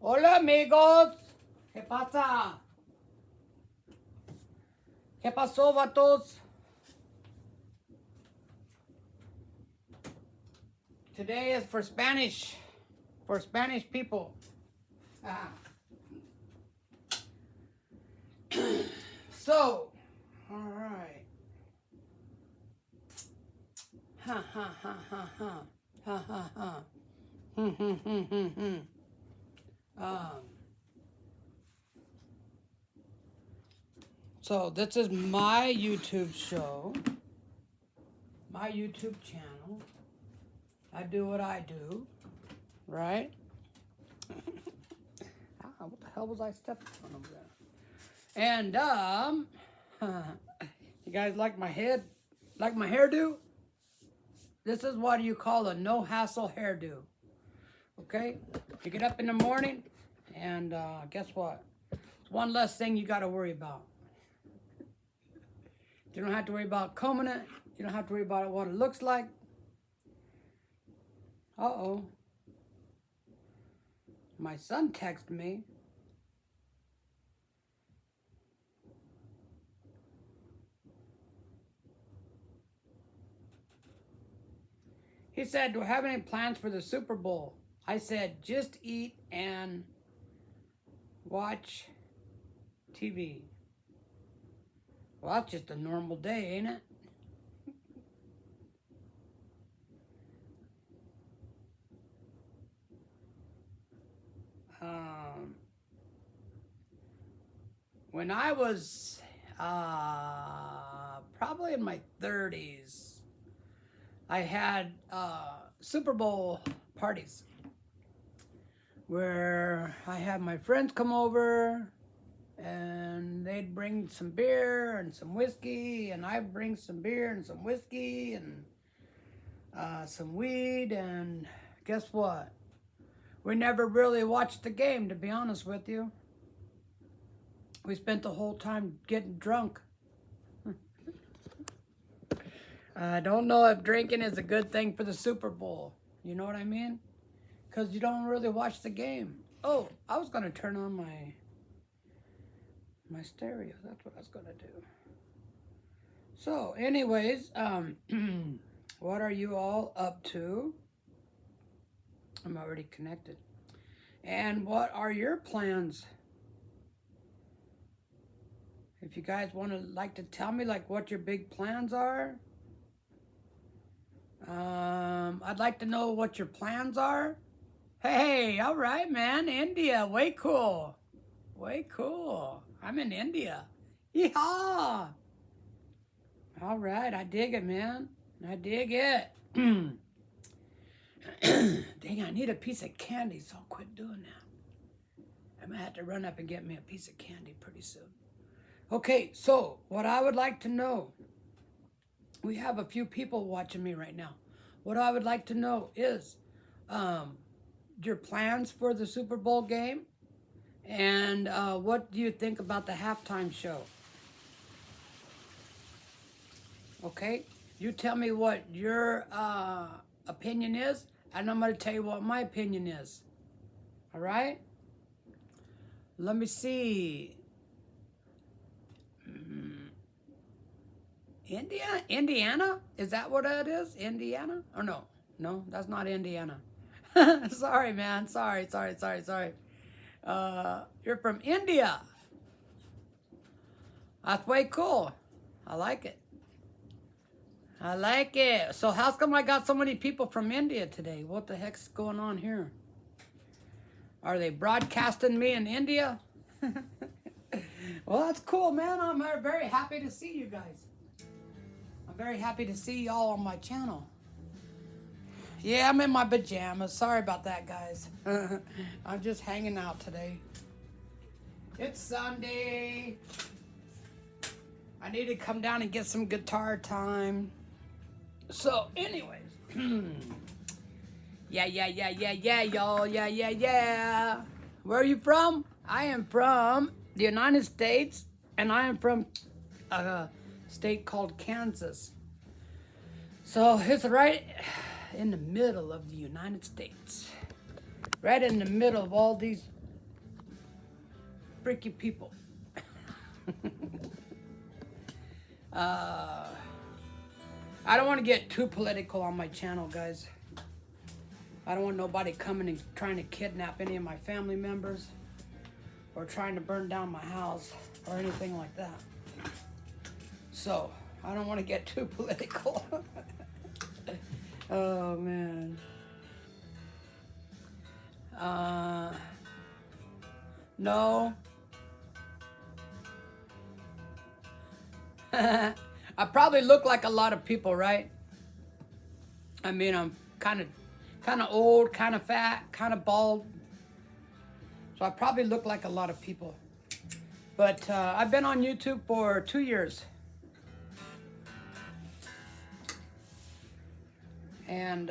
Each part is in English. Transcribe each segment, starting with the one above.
Hola amigos, ¿qué pasa? ¿Qué pasó, vatos? Today is for Spanish people. Ah. So, all right. Ha ha ha ha ha ha ha ha. Hmm hmm hmm hmm hmm. So this is my YouTube show, my YouTube channel. I do what I do, right? What the hell was I stepping on over there? And you guys like my head, like my hairdo? This is what you call a no hassle hairdo. Okay, you get up in the morning, and guess what? It's one less thing you got to worry about. You don't have to worry about combing it. You don't have to worry about what it looks like. Uh-oh. My son texted me. He said, do we have any plans for the Super Bowl? I said, just eat and watch TV. Well, that's just a normal day, ain't it? When I was probably in my 30s, I had Super Bowl parties where I had my friends come over and they'd bring some beer and some whiskey, and I'd bring some beer and some whiskey and some weed, and guess what? We never really watched the game, to be honest with you. We spent the whole time getting drunk. I don't know if drinking is a good thing for the Super Bowl. You know what I mean? Because you don't really watch the game. Oh, I was going to turn on my stereo. That's what I was going to do. So, anyways, what are you all up to? I'm already connected. And what are your plans? If you guys want to like to tell me like what your big plans are, I'd like to know what your plans are. Hey, all right, man. India, way cool. Way cool. I'm in India. Yeehaw! All right, I dig it, man. I dig it. Dang, I need a piece of candy, so I'll quit doing that. I'm gonna have to run up and get me a piece of candy pretty soon. Okay, so what I would like to know, we have a few people watching me right now. What I would like to know is your plans for the Super Bowl game, and what do you think about the halftime show? Okay, you tell me what your opinion is, and I'm going to tell you what my opinion is. All right? Let me see. Indiana? Is that what it is? Indiana? Or no? No, that's not Indiana. Sorry, man. Sorry. You're from India. That's way cool. I like it. I like it. So how come I got so many people from India today? What the heck's going on here? Are they broadcasting me in India? Well, that's cool, man. I'm very happy to see you guys. I'm very happy to see y'all on my channel. Yeah, I'm in my pajamas. Sorry about that, guys. I'm just hanging out today. It's Sunday. I need to come down and get some guitar time. So, anyways. Yeah, y'all. Yeah. Where are you from? I am from the United States, and I am from a state called Kansas. So, it's right in the middle of the United States. Right in the middle of all these freaky people. I don't want to get too political on my channel, guys. I don't want nobody coming and trying to kidnap any of my family members or trying to burn down my house or anything like that. So, I don't want to get too political. Oh, man. No. I probably look like a lot of people, right? I mean, I'm kind of old, kind of fat, kind of bald. So I probably look like a lot of people. But I've been on YouTube for 2 years. And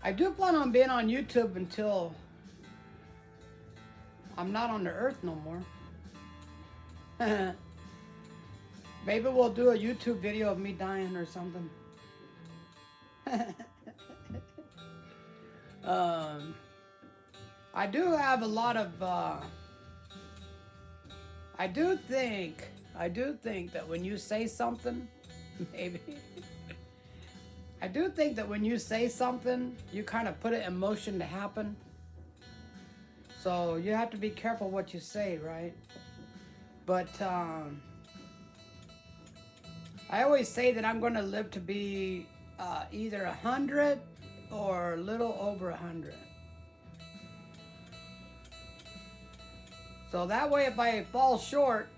I do plan on being on YouTube until I'm not on the earth no more. Maybe we'll do a YouTube video of me dying or something. I do have a lot of I do think that when you say something, maybe I do think that when you say something, you kind of put it in motion to happen. So you have to be careful what you say, right? But I always say that I'm going to live to be either 100 or a little over 100. So that way, if I fall short,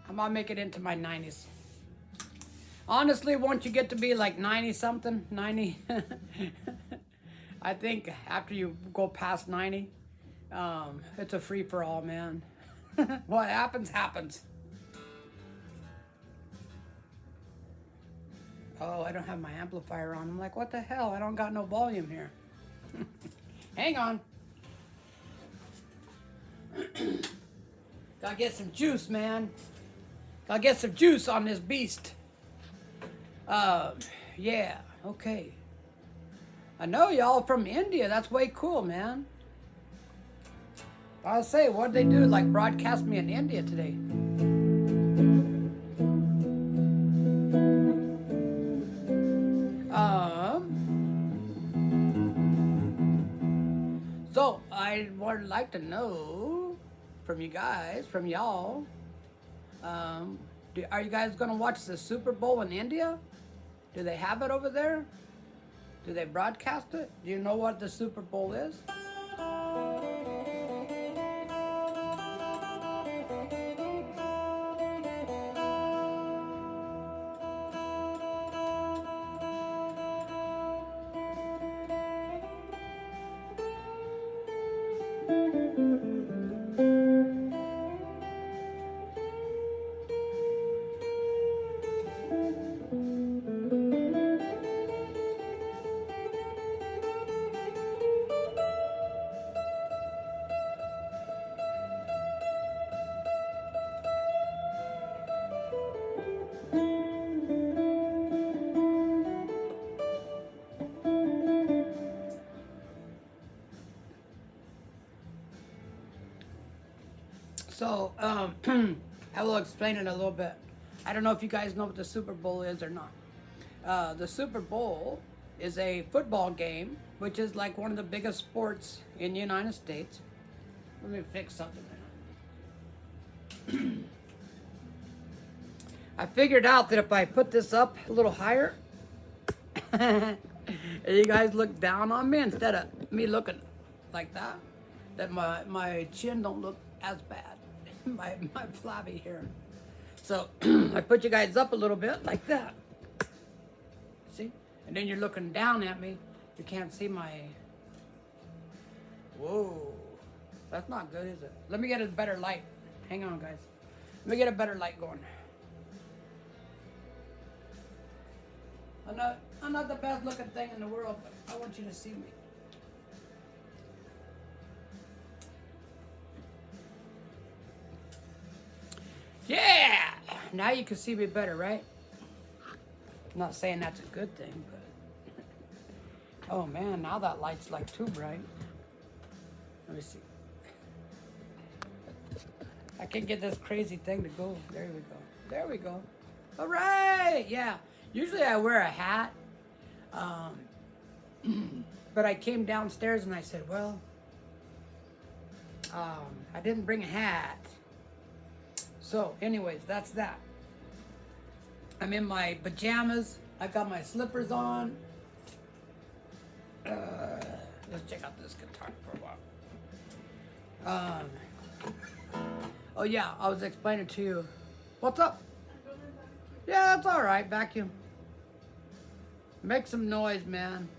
I might make it into my 90s. Honestly, once you get to be like 90 something, 90, I think after you go past 90, it's a free for all, man. What happens, happens. Oh, I don't have my amplifier on. I'm like, what the hell? I don't got no volume here. Hang on. Gotta get some juice, man. Gotta get some juice on this beast. Yeah, okay. I know y'all from India. That's way cool, man. I'll say, what'd they do? Like broadcast me in India today. So I would like to know from you guys, from y'all, are you guys gonna watch the Super Bowl in India? Do they have it over there? Do they broadcast it? Do you know what the Super Bowl is? So, I will explain it a little bit. I don't know if you guys know what the Super Bowl is or not. The Super Bowl is a football game, which is like one of the biggest sports in the United States. Let me fix something there. I figured out that if I put this up a little higher, you guys look down on me instead of me looking like that, that my chin don't look as bad. my flabby hair. So I put you guys up a little bit like that. See? And then you're looking down at me. You can't see my... Whoa. That's not good, is it? Let me get a better light. Hang on, guys. Let me get a better light going. I'm not the best looking thing in the world, but I want you to see me. Yeah! Now you can see me better, right? I'm not saying that's a good thing, but... Oh man, now that light's like too bright. Let me see. I can get this crazy thing to go. There we go. There we go. All right. Yeah. Usually I wear a hat. But I came downstairs and I said, well, I didn't bring a hat. So anyways, that's that. I'm in my pajamas. I got my slippers on. Let's check out this guitar for a while. Oh yeah, I was explaining to you. What's up? Yeah, that's all right. Vacuum. Make some noise, man.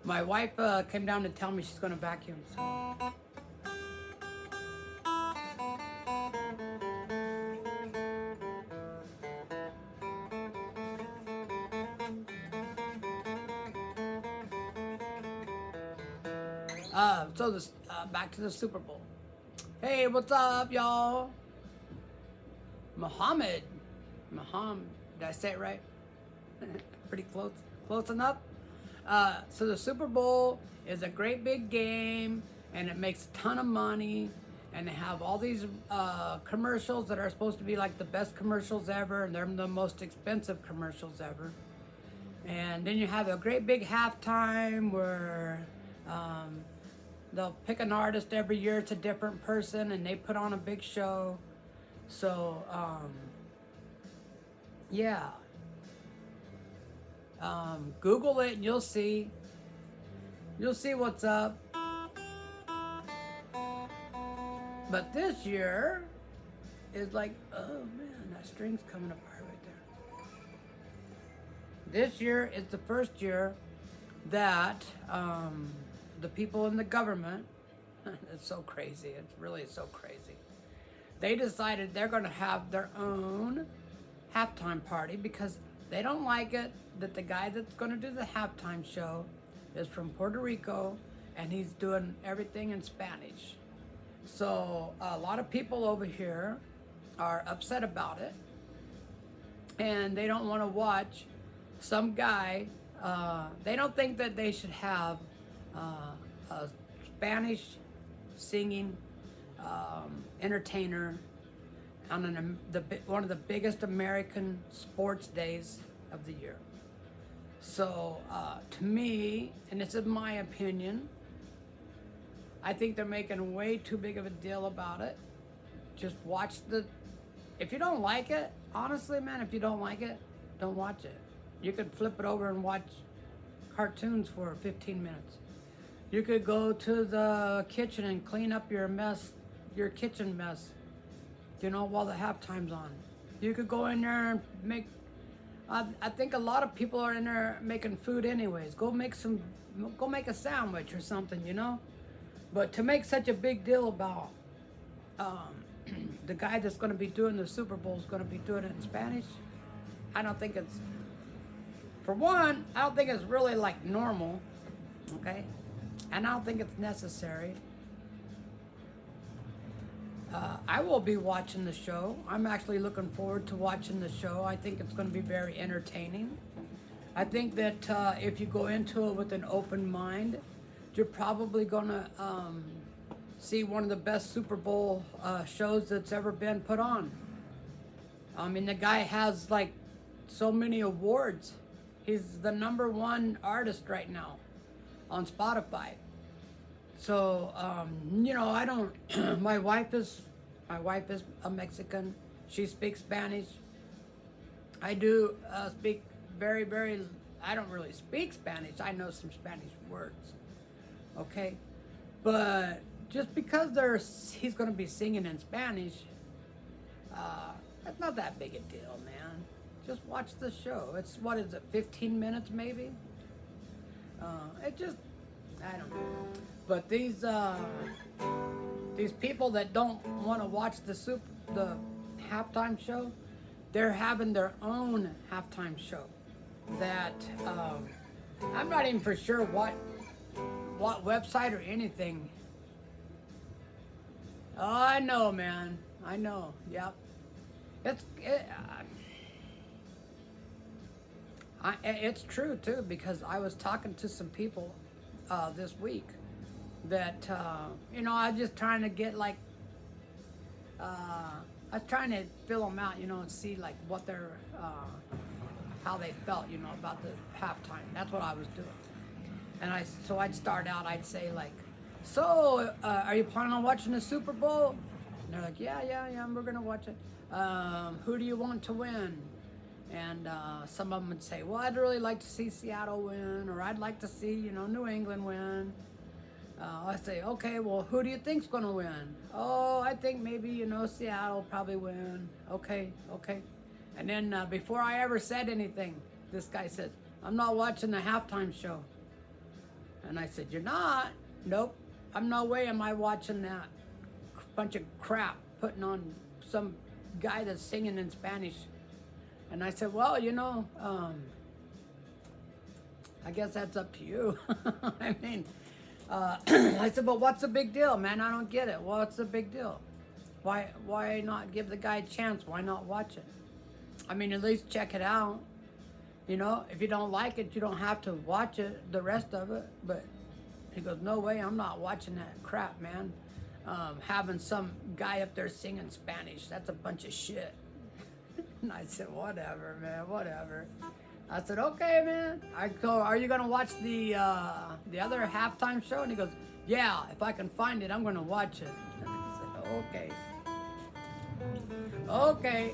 My wife came down to tell me she's gonna vacuum. So. So this back to the Super Bowl. Hey, what's up, y'all? Muhammad, did I say it right? Pretty close enough. So the Super Bowl is a great big game, and it makes a ton of money. And they have all these commercials that are supposed to be like the best commercials ever, and they're the most expensive commercials ever. And then you have a great big halftime where they'll pick an artist every year. It's a different person, and they put on a big show. So, yeah. Google it and you'll see. You'll see what's up. But this year is like, oh man, that string's coming apart right there. This year is the first year that the people in the government, it's so crazy, it's really so crazy. They decided they're going to have their own halftime party because they don't like it that the guy that's going to do the halftime show is from Puerto Rico and he's doing everything in Spanish. So a lot of people over here are upset about it, and they don't want to watch some guy. They don't think that they should have a Spanish singing entertainer on one of the biggest American sports days of the year. So to me, and this is my opinion, I think they're making way too big of a deal about it. Just watch if you don't like it, honestly, man, if you don't like it, don't watch it. You could flip it over and watch cartoons for 15 minutes. You could go to the kitchen and clean up your kitchen mess, while the halftime's on. You could go in there and make, I think a lot of people are in there making food anyways. Go make a sandwich or something, But to make such a big deal about the guy that's going to be doing the Super Bowl is going to be doing it in Spanish, I don't think it's, for one, I don't think it's really like normal, okay? And I don't think it's necessary. I will be watching the show. I'm actually looking forward to watching the show. I think it's going to be very entertaining. I think that if you go into it with an open mind, you're probably going to see one of the best Super Bowl shows that's ever been put on. I mean, the guy has like so many awards. He's the #1 artist right now on Spotify. So, I don't, my wife is a Mexican. She speaks Spanish. I do speak very, very, I don't really speak Spanish. I know some Spanish words. Okay, but just because he's going to be singing in Spanish, that's not that big a deal, man. Just watch the show. It's, 15 minutes maybe? I don't know. But these people that don't want to watch the halftime show, they're having their own halftime show that I'm not even for sure what website or anything. Oh, I know, man. I know. Yep. It's true too, because I was talking to some people this week, that, you know, I was just trying to get like, I was trying to fill them out, you know, and see like what their, how they felt, you know, about the halftime. That's what I was doing. And so I'd start out, I'd say like, so, are you planning on watching the Super Bowl? And they're like, yeah, we're gonna watch it. Who do you want to win? And some of them would say, well, I'd really like to see Seattle win, or I'd like to see, you know, New England win. I say, okay, well, who do you think's gonna win? Oh, I think maybe, you know, Seattle will probably win. Okay. And then before I ever said anything, this guy said, I'm not watching the halftime show. And I said, you're not? Nope. I'm no way am I watching that bunch of crap putting on some guy that's singing in Spanish. And I said, well, you know, I guess that's up to you. I mean, I said, but what's the big deal, man? I don't get it. What's the big deal? Why not give the guy a chance? Why not watch it? I mean, at least check it out. You know, if you don't like it, you don't have to watch it, the rest of it. But he goes, no way, I'm not watching that crap, man. Having some guy up there singing Spanish, that's a bunch of shit. And I said, whatever, man, whatever. I said, okay, man. I go, are you gonna watch the other halftime show? And he goes, yeah, if I can find it, I'm gonna watch it. And I said, okay.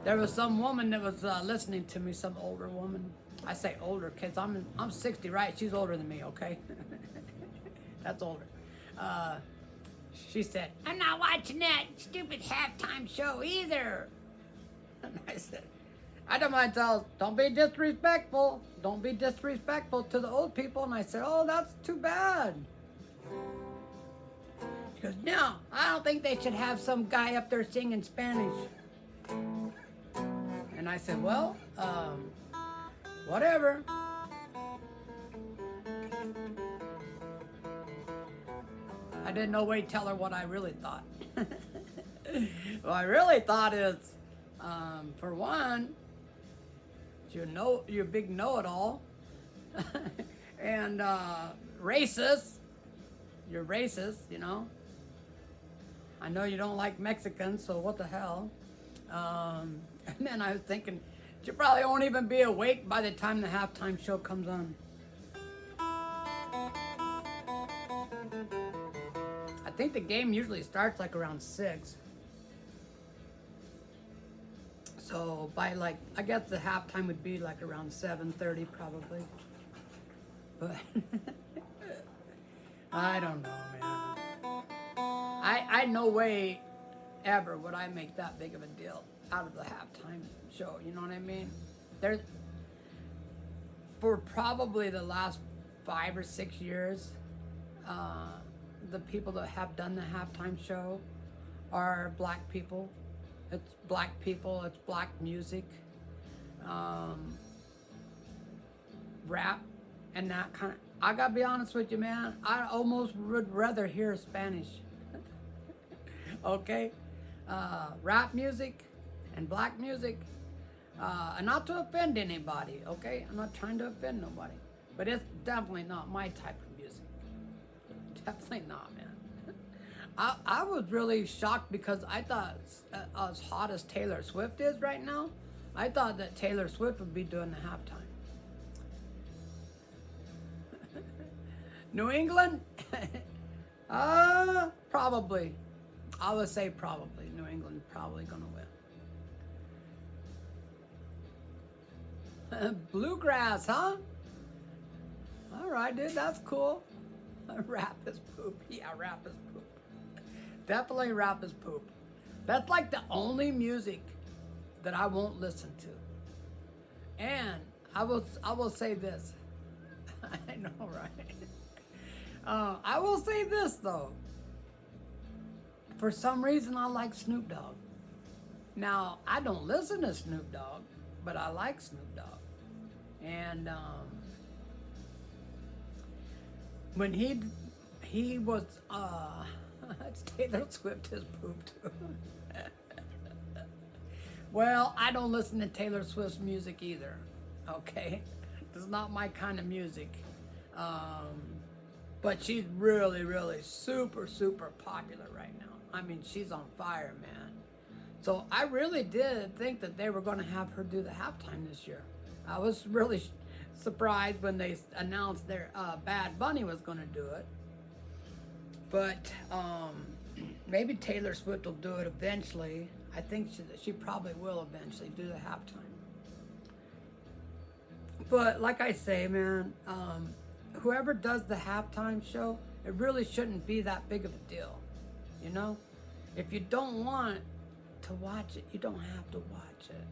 There was some woman that was listening to me, some older woman. I say older because I'm 60, right? She's older than me, okay? That's older. She said, I'm not watching that stupid halftime show either. And I said, I don't mind tell, don't be disrespectful. Don't be disrespectful to the old people. And I said, oh, that's too bad. She goes, no, I don't think they should have some guy up there singing Spanish. And I said, well, whatever. I didn't no way tell her what I really thought. What I really thought is, for one, you're a big know-it-all, and racist. You're racist, you know. I know you don't like Mexicans, so what the hell? And then I was thinking, you probably won't even be awake by the time the halftime show comes on. I think the game usually starts like around 6. So by like, I guess the halftime would be like around 7:30 probably. But I don't know, man. I no way ever would I make that big of a deal out of the halftime show, you know what I mean? There's, for probably the last 5 or 6 years, the people that have done the halftime show are black people. It's black people, it's black music, rap, and that kind of, I gotta be honest with you, man, I almost would rather hear Spanish. Okay? Rap music and black music, and not to offend anybody, okay? I'm not trying to offend nobody, but it's definitely not my type of music. Definitely not, man. I was really shocked because I thought, as hot as Taylor Swift is right now, I thought that Taylor Swift would be doing the halftime. New England? Probably. I would say probably. New England probably gonna win. Bluegrass, huh? All right, dude, that's cool. Rap is poop. Yeah, rap is poop. Definitely rap is poop. That's like the only music that I won't listen to. And I will say this. I know, right? I will say this though. For some reason, I like Snoop Dogg. Now, I don't listen to Snoop Dogg, but I like Snoop Dogg. And when he was, Taylor Swift is poop too. Well, I don't listen to Taylor Swift's music either, okay? It's not my kind of music. But she's really, really super, super popular right now. I mean, she's on fire, man. So I really did think that they were going to have her do the halftime this year. I was really surprised when they announced their Bad Bunny was going to do it. But maybe Taylor Swift will do it eventually. I think she probably will eventually do the halftime. But like I say, man, whoever does the halftime show, it really shouldn't be that big of a deal. You know? If you don't want to watch it, you don't have to watch it.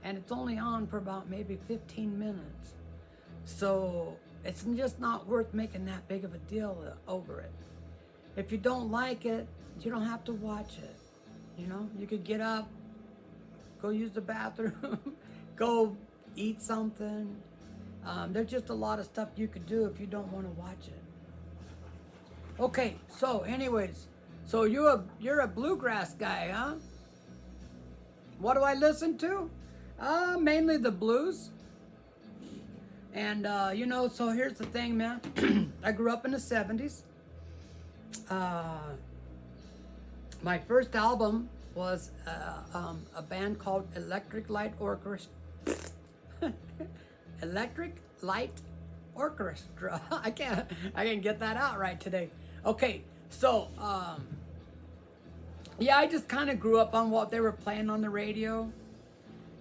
And it's only on for about maybe 15 minutes. So it's just not worth making that big of a deal over it. If you don't like it, you don't have to watch it. You know, you could get up, go use the bathroom, go eat something. There's just a lot of stuff you could do if you don't want to watch it. Okay, so anyways, so you're a bluegrass guy, huh? What do I listen to? Mainly the blues. And you know, so here's the thing, man. I grew up in the 70s. My first album was a band called Electric Light Orchestra. Electric Light Orchestra. I can't get that out right today. Okay, so yeah, I just kind of grew up on what they were playing on the radio.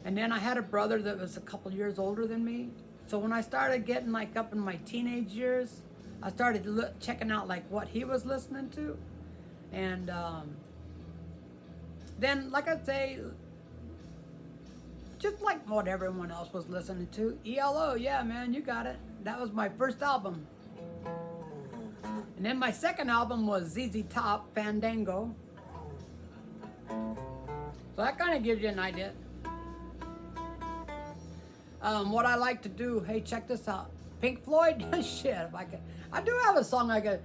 And then I had a brother that was a couple years older than me. So when I started getting like up in my teenage years, I started checking out like what he was listening to. And then, like I say, just like what everyone else was listening to. ELO, yeah, man, you got it. That was my first album. And then my second album was ZZ Top, Fandango. So that kind of gives you an idea. What I like to do, hey, check this out. Pink Floyd, shit, if I could. I do have a song I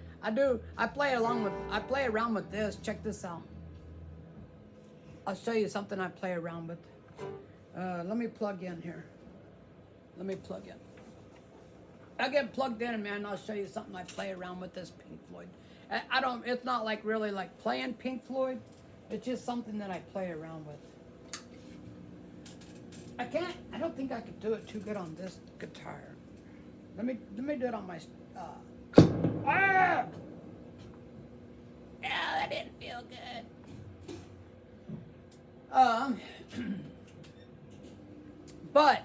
play around with this. Check this out. I'll show you something I play around with. Let me plug in here. Let me plug in. I get plugged in, man, and I'll show you something I play around with this Pink Floyd. It's not like really like playing Pink Floyd. It's just something that I play around with. I don't think I could do it too good on this guitar. Let me do it on my, Yeah, that didn't feel good. But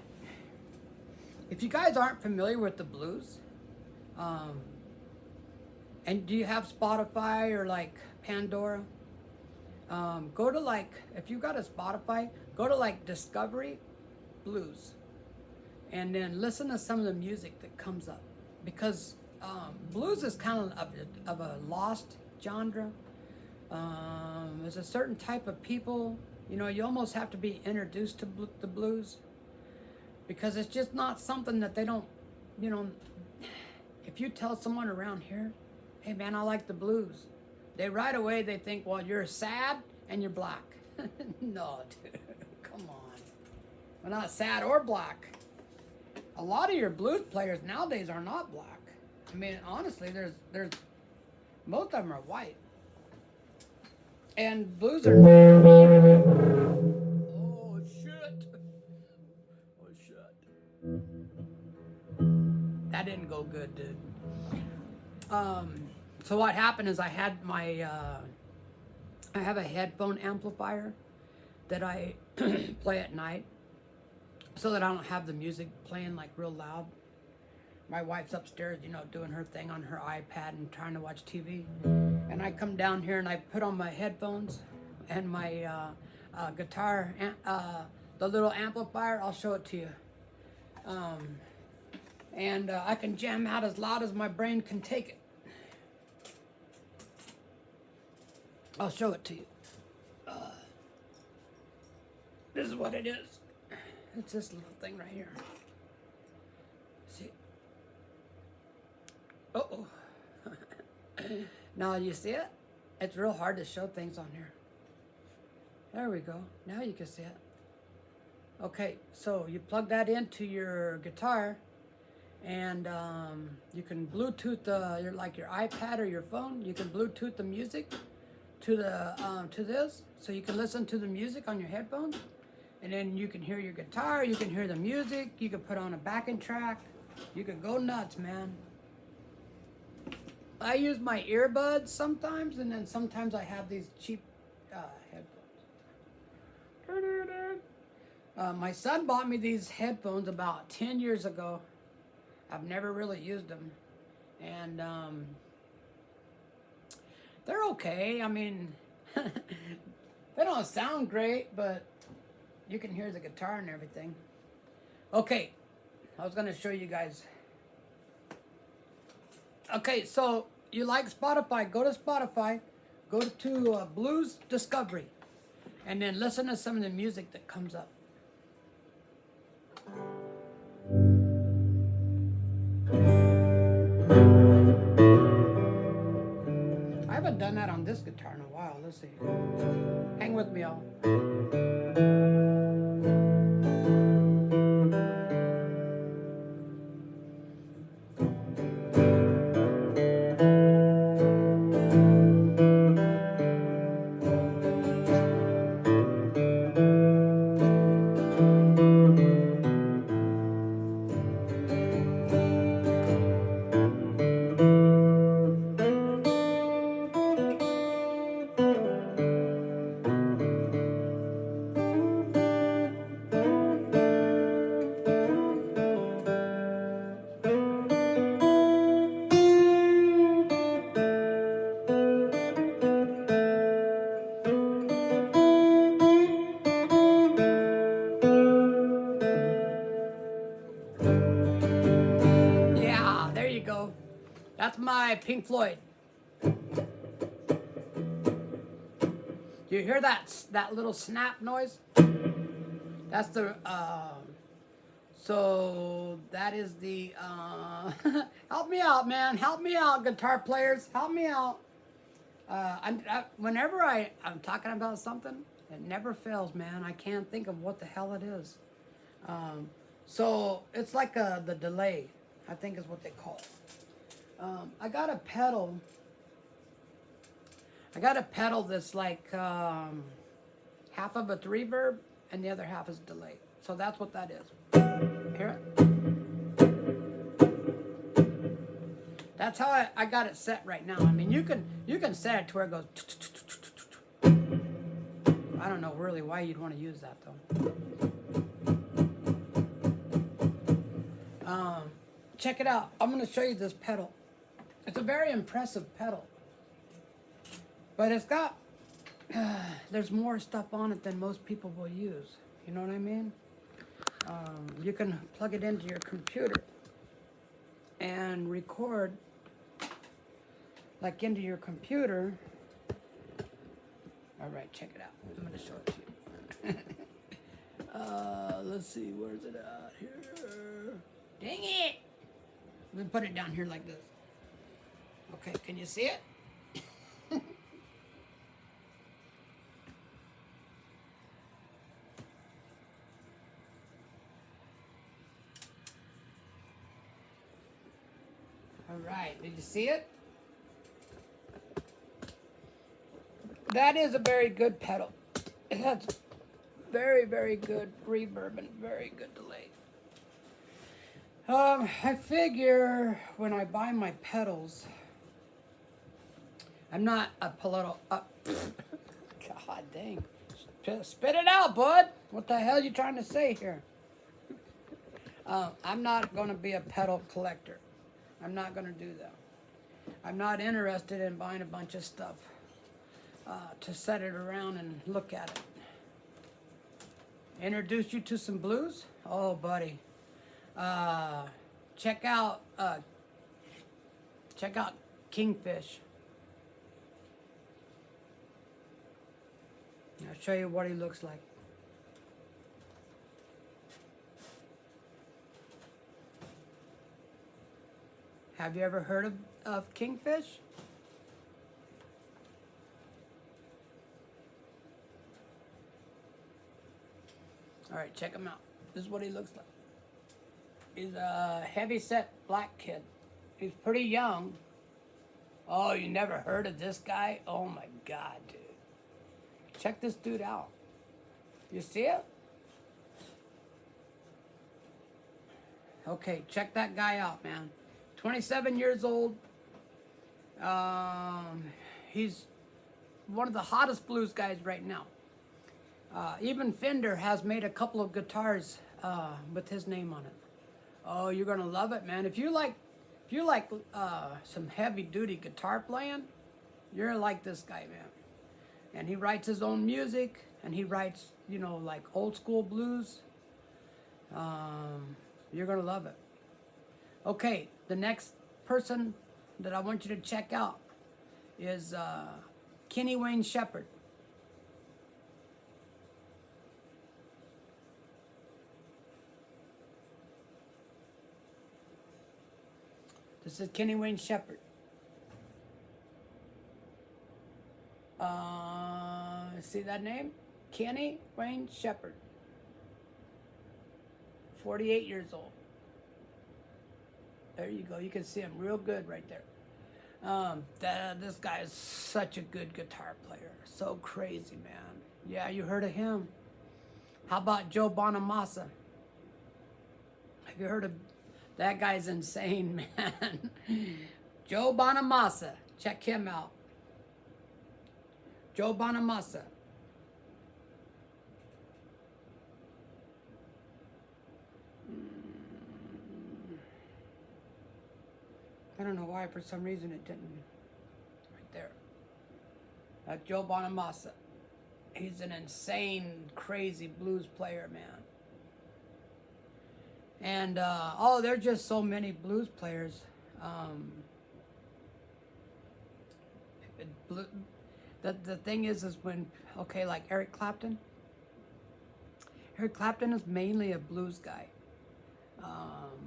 if you guys aren't familiar with the blues, and do you have Spotify or like Pandora? Go to like, if you got a Spotify, go to like Discovery Blues, and then listen to some of the music that comes up, because blues is kind of a lost genre. There's a certain type of people, you know, you almost have to be introduced to the blues, because it's just not something that they don't, you know, if you tell someone around here, hey man, I like the blues, they right away, they think, well, you're sad and you're black. No, dude, come on. We're not sad or black. A lot of your blues players nowadays are not black. I mean, honestly, there's most of them are white. And blues are... Oh, shit. Oh, shit. That didn't go good, dude. So what happened is I had my... I have a headphone amplifier that I play at night, so that I don't have the music playing like real loud. My wife's upstairs, you know, doing her thing on her iPad and trying to watch TV. And I come down here and I put on my headphones and my guitar, the little amplifier. I'll show it to you. And I can jam out as loud as my brain can take it. I'll show it to you. This is what it is. It's this little thing right here. See? Uh-oh. Now you see it? It's real hard to show things on here. There we go. Now you can see it. Okay, so you plug that into your guitar, And you can Bluetooth your iPad or your phone. You can Bluetooth the music to this, so you can listen to the music on your headphones, and then you can hear your guitar. You can hear the music. You can put on a backing track. You can go nuts, man. I use my earbuds sometimes, and then sometimes I have these cheap headphones. My son bought me these headphones about 10 years ago. I've never really used them, and they're okay. I mean, they don't sound great, but you can hear the guitar and everything. Okay, I was going to show you guys. Okay, so you like Spotify, go to Spotify, go to Blues Discovery, and then listen to some of the music that comes up. I haven't done that on this guitar in a while. Let's see. Hang with me, all. Yeah, there you go. That's my Pink Floyd. Do you hear that little snap noise? That's the so that is the help me out, man. Help me out, guitar players. Help me out. Whenever I'm talking about something, it never fails, man. I can't think of what the hell it is. So it's like the delay, I think is what they call it. I got a pedal. That's like half of it's reverb and the other half is delay. So that's what that is. Hear it? That's how I got it set right now. I mean, you can set it to where it goes. I don't know really why you'd want to use that though. Check it out. I'm going to show you this pedal. It's a very impressive pedal. But it's got, there's more stuff on it than most people will use. You know what I mean? You can plug it into your computer and record like into your computer. All right, check it out. I'm going to show it to you. Let's see, where's it at here? Dang it! Let me put it down here like this. Okay, can you see it? All right, did you see it? That is a very good pedal. It has very, very good reverb and very good delay. I figure when I buy my pedals, I'm not a political. God dang! Spit it out, bud. What the hell are you trying to say here? I'm not going to be a pedal collector. I'm not going to do that. I'm not interested in buying a bunch of stuff to set it around and look at it. Introduce you to some blues? Oh, buddy. Check out Kingfish. I'll show you what he looks like. Have you ever heard of Kingfish? All right, check him out. This is what he looks like. He's a heavy-set black kid. He's pretty young. Oh, you never heard of this guy? Oh my God, dude. Check this dude out. You see it? Okay, check that guy out, man. 27 years old. He's one of the hottest blues guys right now. Even Fender has made a couple of guitars with his name on it. Oh, you're gonna love it, man. If you like some heavy duty guitar playing, you're like this guy, man. And he writes his own music, and he writes, you know, like old school blues. You're gonna love it. Okay, the next person that I want you to check out is Kenny Wayne Shepherd. This is Kenny Wayne Shepherd. See that name? Kenny Wayne Shepherd. 48 years old. There you go. You can see him real good right there. This guy is such a good guitar player. So crazy, man. Yeah, you heard of him. How about Joe Bonamassa? Have you heard of that guy's insane, man? Joe Bonamassa. Check him out. Joe Bonamassa. I don't know why, for some reason it didn't. Right there. That's Joe Bonamassa. He's an insane, crazy blues player, man. And, oh, there's just so many blues players. The thing is when, okay, like Eric Clapton. Eric Clapton is mainly a blues guy.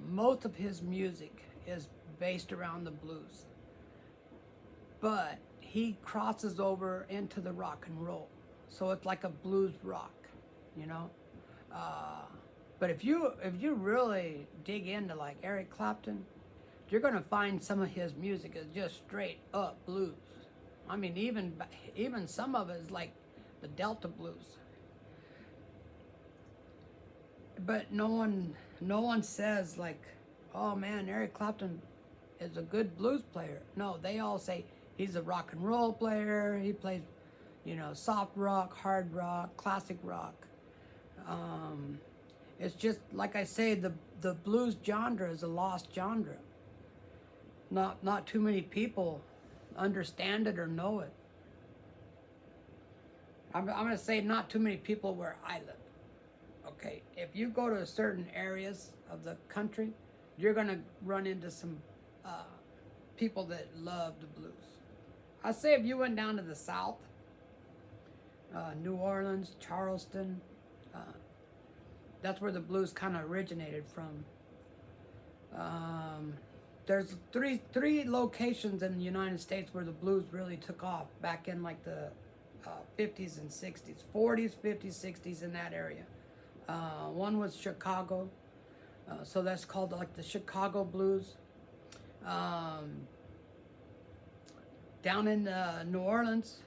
Most of his music is based around the blues. But he crosses over into the rock and roll. So it's like a blues rock, you know? But if you really dig into like Eric Clapton, you're gonna find some of his music is just straight up blues. I mean, even some of it is like the Delta blues. But no one says like, oh man, Eric Clapton is a good blues player. No, they all say he's a rock and roll player. He plays, you know, soft rock, hard rock, classic rock. It's just like I say, the blues genre is a lost genre. Not too many people understand it or know it. I'm gonna say not too many people where I live. Okay, if you go to certain areas of the country, you're gonna run into some people that love the blues. I say if you went down to the South, New Orleans, Charleston, that's where the blues kind of originated from. There's three locations in the United States where the blues really took off back in like the 50s and 60s, 40s, 50s, 60s, in that area. One was Chicago, so that's called like the Chicago blues. Down in New Orleans,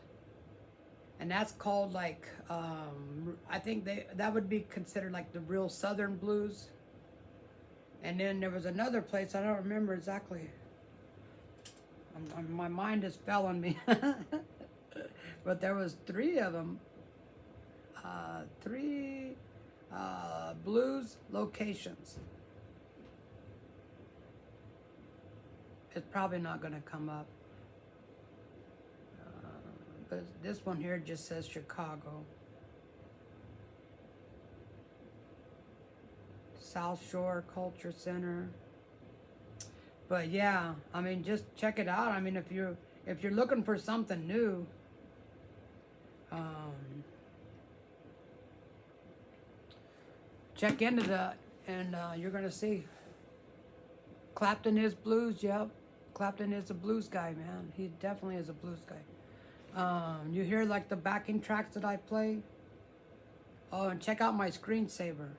and that's called like I think that would be considered like the real Southern blues. And then there was another place, I don't remember exactly. My mind is failing me. But there was three of them. Three blues locations. It's probably not going to come up. But this one here just says Chicago. South Shore Culture Center. But yeah, I mean, just check it out. I mean, if you're looking for something new, check into that, and you're gonna see. Clapton is blues. Yep, Clapton is a blues guy, man. He definitely is a blues guy. You hear like the backing tracks that I play. Oh, and check out my screensaver.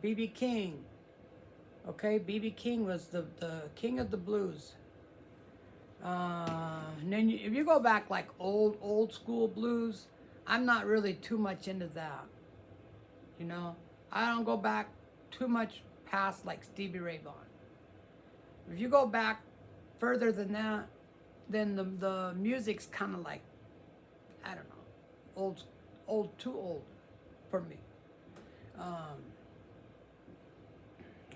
B.B. King. Okay, B.B. King was the king of the blues. And then if you go back like old school blues, I'm not really too much into that. You know, I don't go back too much past like Stevie Ray Vaughan. If you go back further than that, then the music's kind of like, I don't know, too old for me. Um,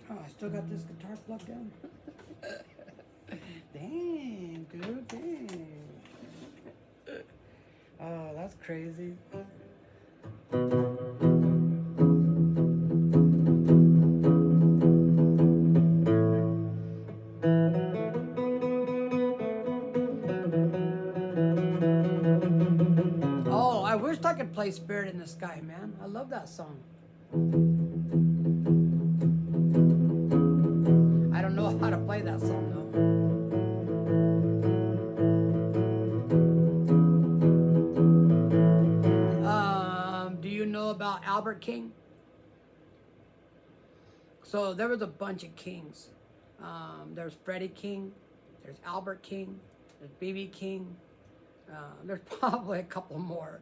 oh, I still got this guitar plugged in. Dang, dude, dang. Oh, that's crazy. Oh, I wished I could play Spirit in the Sky, man. I love that song. I don't know how to play that song, though. Do you know about Albert King? So there was a bunch of kings. There's Freddie King, there's Albert King, there's B.B. King. There's probably a couple more.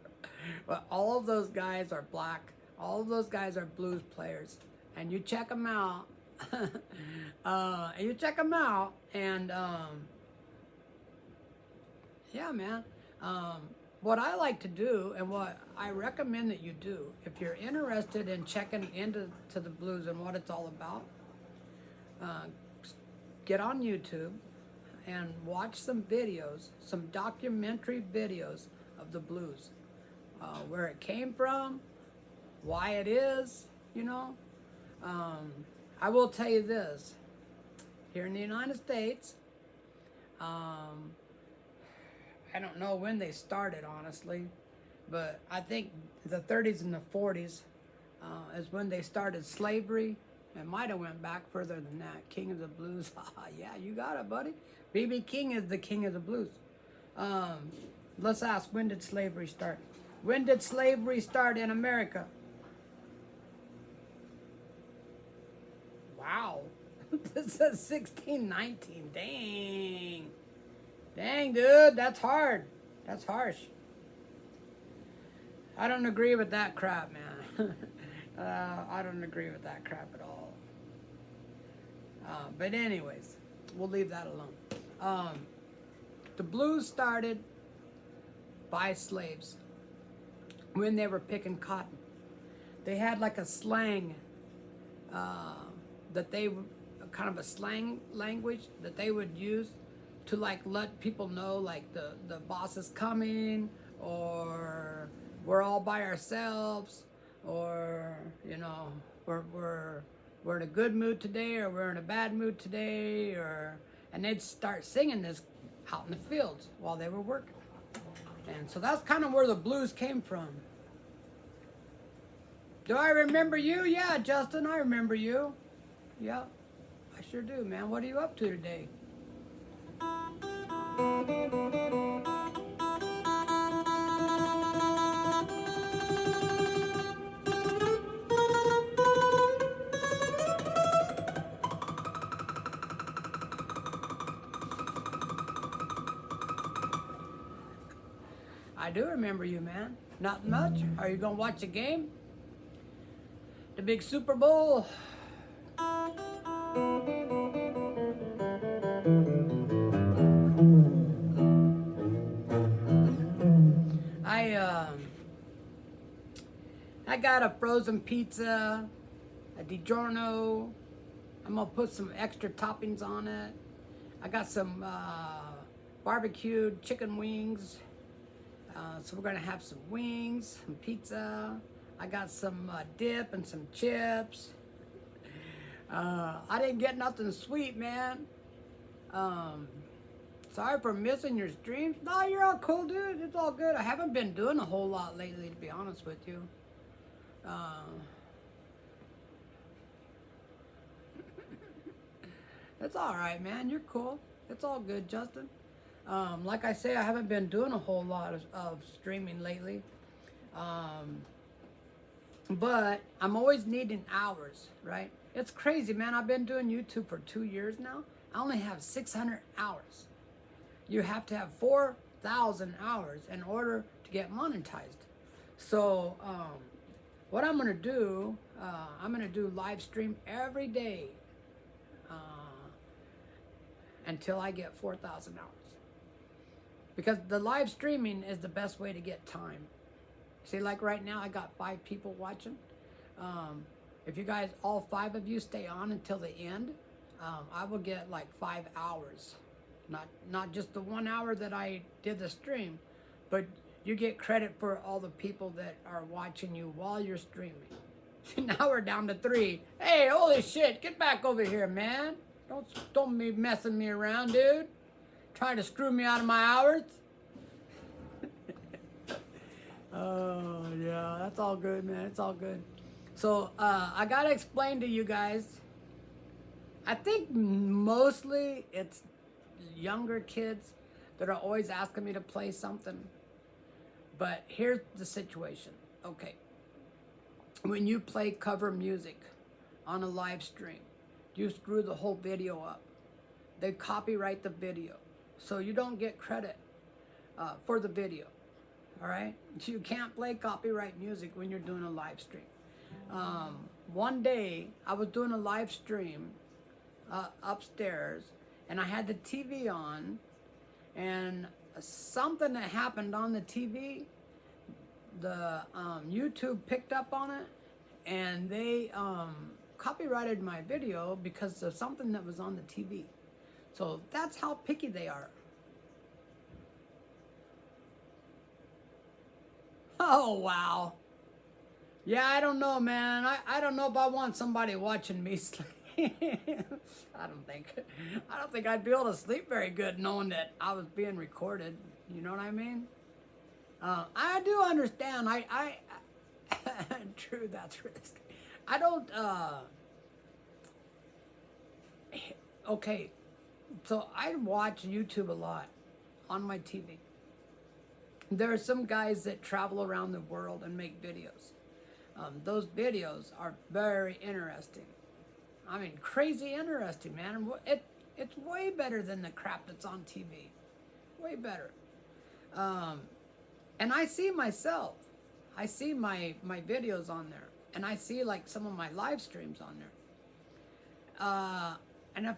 But all of those guys are black. All of those guys are blues players. And you check them out. And yeah, man. What I like to do and what I recommend that you do, if you're interested in checking into the blues and what it's all about, get on YouTube and watch some videos, some documentary videos of the blues, where it came from, why it is, you know. I will tell you this, here in the United States, I don't know when they started, honestly, but I think the 30s and the 40s is when they started slavery. It might have went back further than that. King of the blues. Yeah, you got it, buddy. B.B. King is the king of the blues. Let's ask, when did slavery start? When did slavery start in America? Wow. This says 1619. Dang. Dang, dude, that's hard. That's harsh. I don't agree with that crap, man. I don't agree with that crap at all. But anyways, we'll leave that alone. The blues started by slaves when they were picking cotton. They had like a slang that they, kind of a slang language that they would use to like let people know like the boss is coming, or we're all by ourselves, or you know, we're in a good mood today, or we're in a bad mood today, or, and they'd start singing this out in the fields while they were working. And so that's kind of where the blues came from. Do I remember you? Yeah, Justin, I remember you. Yeah, I sure do, man. What are you up to today? I do remember you, man. Not much. Are you gonna watch the game? The big Super Bowl? I got a frozen pizza, a DiGiorno. I'm gonna put some extra toppings on it. I got some barbecued chicken wings. So we're gonna have some wings, some pizza. I got some dip and some chips. I didn't get nothing sweet, man. Sorry for missing your streams. No, you're all cool, dude. It's all good. I haven't been doing a whole lot lately, to be honest with you. It's all right, man. You're cool. It's all good, Justin. Like I say, I haven't been doing a whole lot of streaming lately. But I'm always needing hours, right? It's crazy, man. I've been doing YouTube for 2 years now. I only have 600 hours. You have to have 4,000 hours in order to get monetized. So, what I'm gonna do, I'm gonna do live stream every day uh, until I get 4,000 hours. Because the live streaming is the best way to get time. See, like right now, I got 5 people watching. If you guys, all 5 of you, stay on until the end, I will get like 5 hours. Not just the 1 hour that I did the stream, but you get credit for all the people that are watching you while you're streaming. Now we're down to 3. Hey, holy shit! Get back over here, man! Don't be messing me around, dude. Trying to screw me out of my hours. Oh, yeah, that's all good, man. It's all good. So, I gotta explain to you guys. I think mostly it's younger kids that are always asking me to play something. But here's the situation. Okay. When you play cover music on a live stream, you screw the whole video up. They copyright the video. So you don't get credit for the video. All right? You can't play copyright music when you're doing a live stream. One day, I was doing a live stream upstairs, and I had the TV on, and something that happened on the TV, the YouTube picked up on it, and they copyrighted my video because of something that was on the TV. So that's how picky they are. Oh, wow. Yeah, I don't know, man. I don't know if I want somebody watching me sleep. I don't think I'd be able to sleep very good knowing that I was being recorded. You know what I mean? I do understand. I true, that's risk. I don't, okay, so I watch YouTube a lot on my TV. There are some guys that travel around the world and make videos. Those videos are very interesting. I mean, crazy interesting, man. It's way better than the crap that's on TV. Way better. And I see myself. I see my videos on there. And I see like some of my live streams on there. And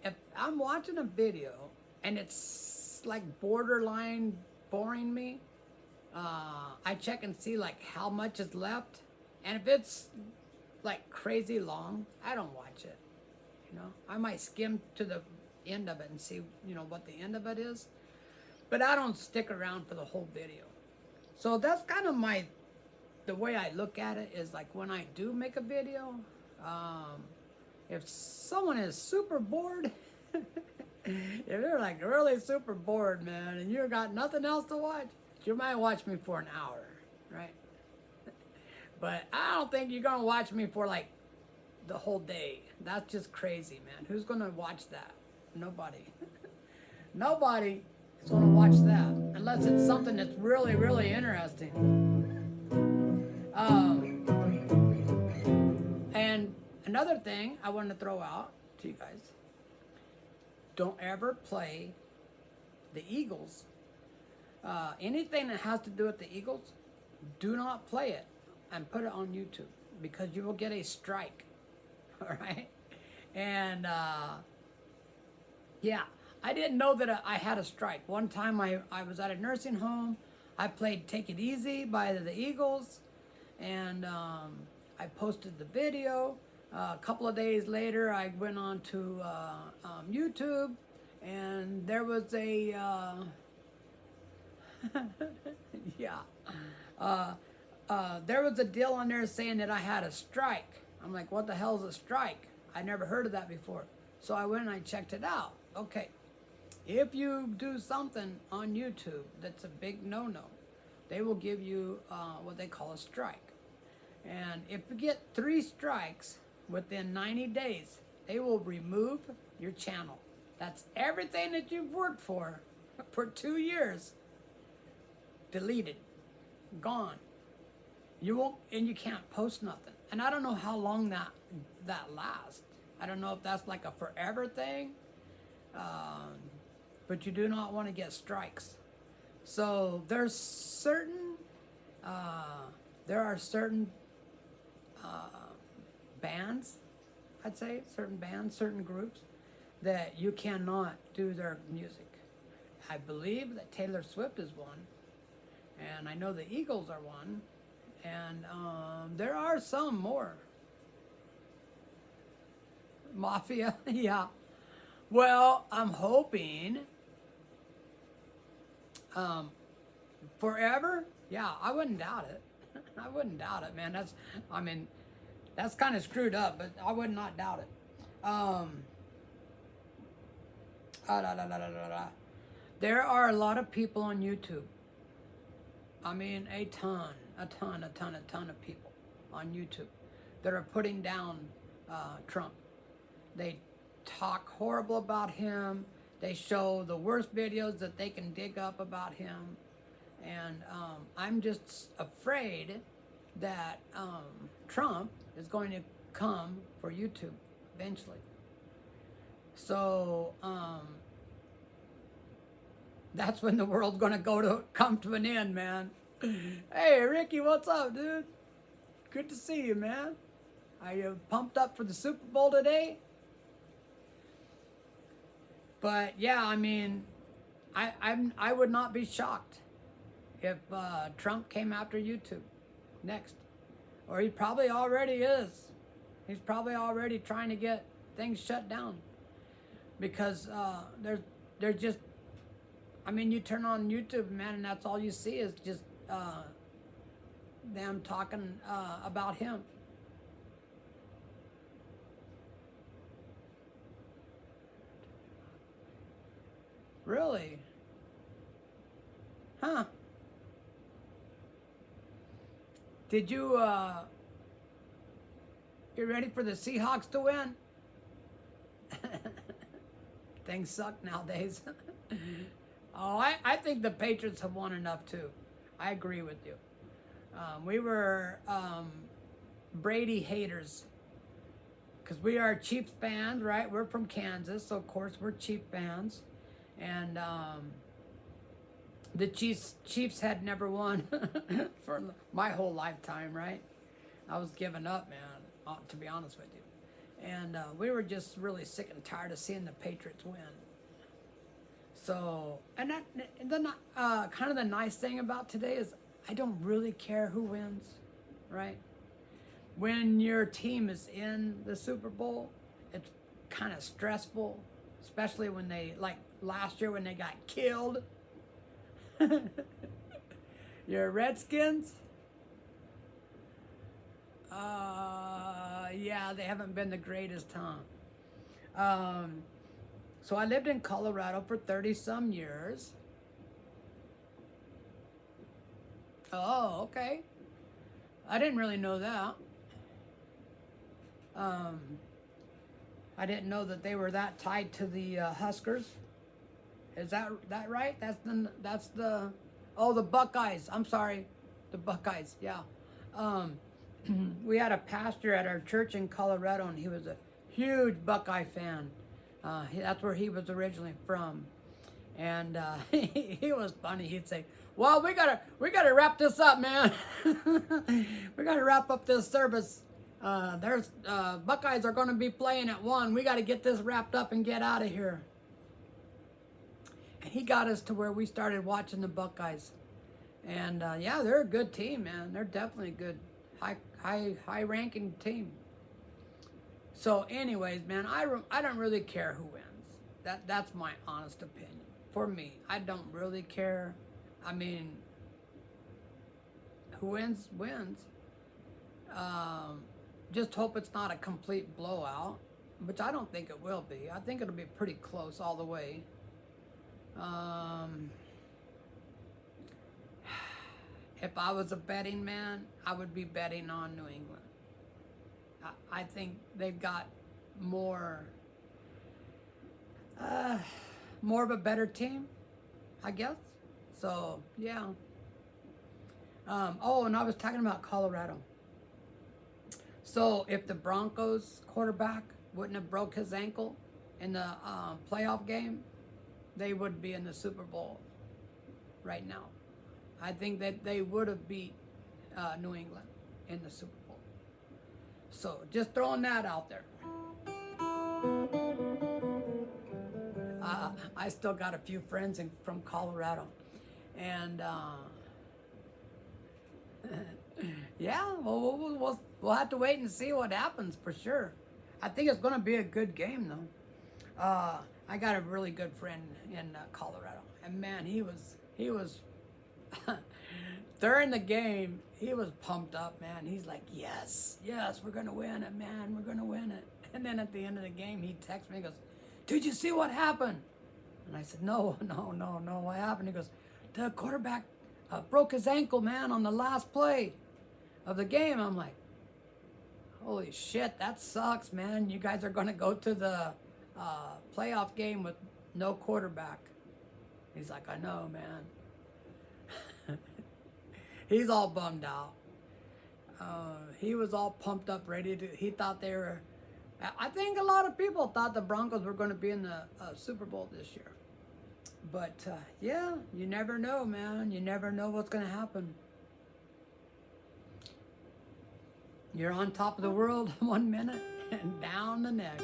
if I'm watching a video and it's like borderline boring me, I check and see like how much is left. And if it's like crazy long, I don't watch it. You know, I might skim to the end of it and see, what the end of it is. But I don't stick around for the whole video. So that's kind of the way I look at it is like when I do make a video, if someone is super bored, if you're like really super bored, man, and you got nothing else to watch, you might watch me for an hour, right? But I don't think you're going to watch me for like the whole day. That's just crazy, man. Who's going to watch that? Nobody. Nobody is going to watch that unless it's something that's really, really interesting. And another thing I want to throw out to you guys, don't ever play the Eagles. Anything that has to do with the Eagles, do not play it and put it on YouTube because you will get a strike. All right? And yeah, I didn't know that I had a strike. One time I was at a nursing home. I played Take It Easy by the Eagles, and I posted the video. A couple of days later, I went on to YouTube, and there was a yeah. There was a deal on there saying that I had a strike. I'm like, what the hell is a strike? I never heard of that before. So I went and I checked it out. Okay, if you do something on YouTube that's a big no-no, they will give you what they call a strike. And if you get 3 strikes within 90 days, they will remove your channel. That's everything that you've worked for 2 years. Deleted. Gone. You won't, and you can't post nothing. And I don't know how long that lasts. I don't know if that's like a forever thing, um, but you do not want to get strikes. So uh, there are certain bands, I'd say, certain bands, certain groups that you cannot do their music. I believe that Taylor Swift is one, and I know the Eagles are one, and there are some more. Mafia, yeah. Well, I'm hoping um, forever. Yeah, I wouldn't doubt it. I wouldn't doubt it, man. I mean, that's kind of screwed up, but I would not doubt it. Da, da, da, da, da, da. There are a lot of people on YouTube. I mean, a ton of people on YouTube that are putting down Trump. They talk horrible about him. They show the worst videos that they can dig up about him. And I'm just afraid that Trump is going to come for YouTube eventually. So that's when the world's going to come to an end, man. Hey, Ricky, what's up, dude? Good to see you, man. Are you pumped up for the Super Bowl today? But yeah, I mean, I would not be shocked if Trump came after YouTube next, or he probably already is. He's probably already trying to get things shut down because there's just, I mean, you turn on YouTube, man, and that's all you see is just them talking about him. Really? Huh? Did you get ready for the Seahawks to win? Things suck nowadays. Oh, I think the Patriots have won enough too. I agree with you. We were Brady haters because we are Chiefs fans, right? We're from Kansas, so of course we're Chiefs fans. And the Chiefs had never won for my whole lifetime, right? I was giving up, man, to be honest with you. And we were just really sick and tired of seeing the Patriots win. So, and kind of the nice thing about today is I don't really care who wins, right? When your team is in the Super Bowl, it's kind of stressful, especially when they, like last year when they got killed. Your Redskins, yeah, they haven't been the greatest, huh? So I lived in Colorado for 30 some years. Oh, okay. I didn't really know that. Um, I didn't know that they were that tied to the Huskers. Is that right? That's the oh, the Buckeyes. I'm sorry, the Buckeyes. Yeah. Um, we had a pastor at our church in Colorado, and he was a huge Buckeye fan. That's where he was originally from, and he was funny. He'd say, "Well, we gotta wrap this up, man. We gotta wrap up this service. There's Buckeyes are going to be playing at 1. We got to get this wrapped up and get out of here." And he got us to where we started watching the Buckeyes, and yeah, they're a good team, man. They're definitely a good, high ranking team. So, anyways, man, I don't really care who wins. That's my honest opinion. For me, I don't really care. I mean, who wins wins. Just hope it's not a complete blowout, which I don't think it will be. I think it'll be pretty close all the way. Um, if I was a betting man, I would be betting on New England. I think they've got more, more of a better team, I guess. So yeah, Oh, and I was talking about Colorado. So if the Broncos quarterback wouldn't have broke his ankle in the playoff game, they would be in the Super Bowl right now. I think that they would have beat New England in the Super Bowl. So just throwing that out there. I still got a few friends from Colorado, and yeah, well, we'll have to wait and see what happens for sure. I think it's going to be a good game though. I got a really good friend in Colorado, and man, he was during the game, he was pumped up, man. He's like, yes, we're going to win it, man. We're going to win it. And then at the end of the game, he texts me, he goes, did you see what happened? And I said, no, what happened? He goes, the quarterback broke his ankle, man, on the last play of the game. I'm like, holy shit, that sucks, man. You guys are going to go to the playoff game with no quarterback. He's like, I know, man. He's all bummed out. He was all pumped up, ready to, he thought they were, I think a lot of people thought the Broncos were going to be in the Super Bowl this year. But yeah, you never know, man. You never know what's going to happen. You're on top of the world 1 minute and down the next.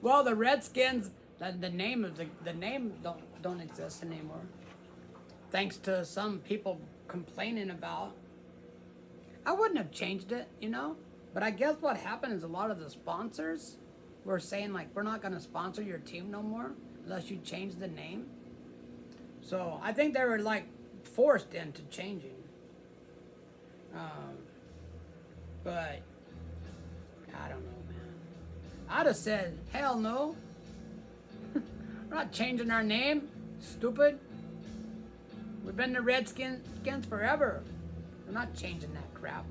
Well, the Redskins, the name of the name don't exist anymore. Thanks to some people complaining about. I wouldn't have changed it, you know. But I guess what happened is a lot of the sponsors were saying like, we're not going to sponsor your team no more unless you change the name. So I think they were like forced into changing. But I don't know. I'd have said, hell no. We're not changing our name, stupid. We've been the Redskins forever. We're not changing that crap.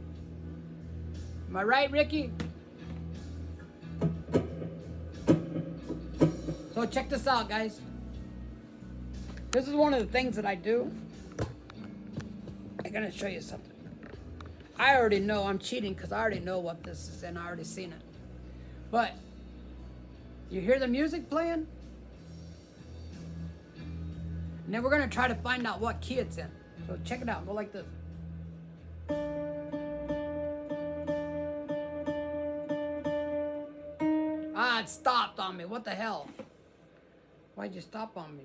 Am I right, Ricky? So check this out, guys. This is one of the things that I do. I'm gonna show you something. I already know I'm cheating because I already know what this is and I already seen it. But you hear the music playing? And then we're going to try to find out what key it's in. So check it out. Go like this. Ah, it stopped on me. What the hell? Why'd you stop on me?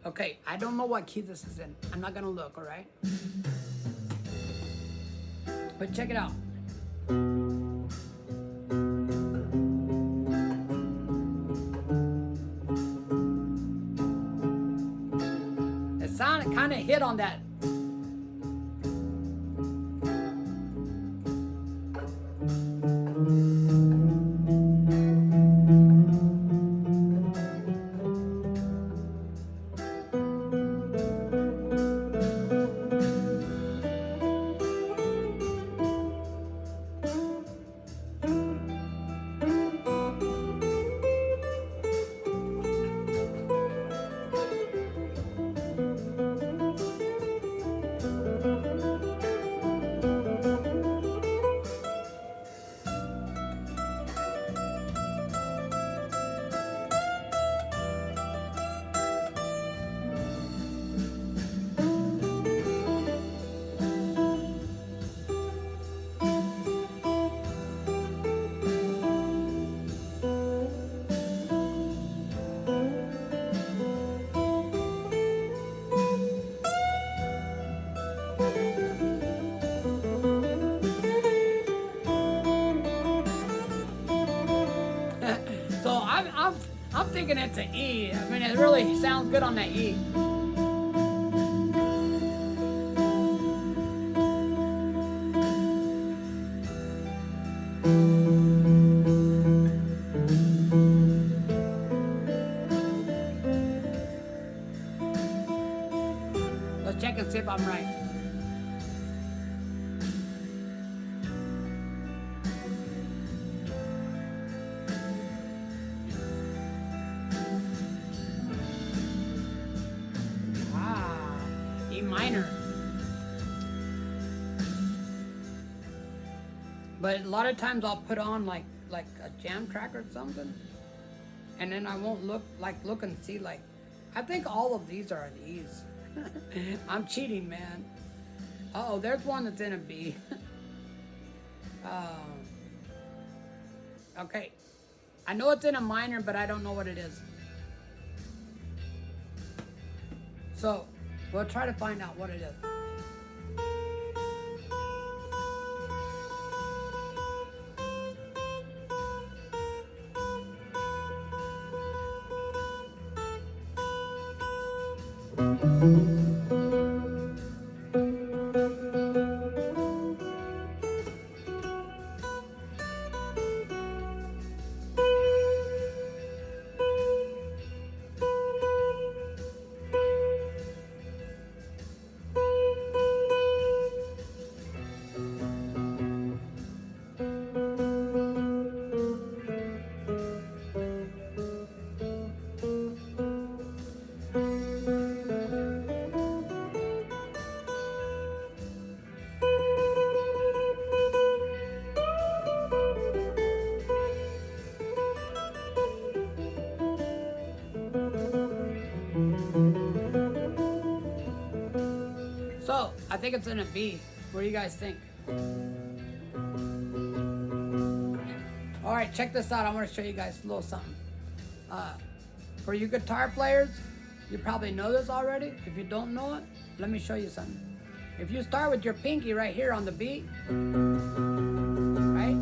Okay, I don't know what key this is in. I'm not going to look, all right? But check it out. It kind of hit on that. I'm thinking it's an E. I mean, it really sounds good on that E. Let's check and see if I'm right. Minor. But a lot of times I'll put on like a jam track or something, and then I won't look and see like, I think all of these are an E's. I'm cheating, man. Uh-oh, there's one that's in a B. Okay, I know it's in a minor, but I don't know what it is. So we'll try to find out what it is. So, I think it's in a B. What do you guys think? Alright, check this out. I want to show you guys a little something. For you guitar players, you probably know this already. If you don't know it, let me show you something. If you start with your pinky right here on the B, right?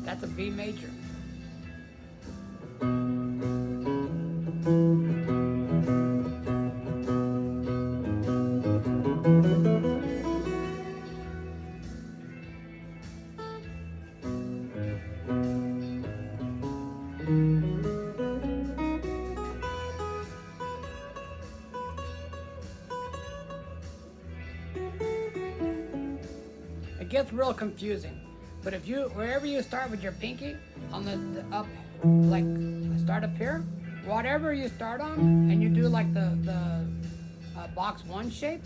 That's a B major. It gets real confusing, but if you, wherever you start with your pinky on the up, like start up here, whatever you start on, and you do like the box one shape,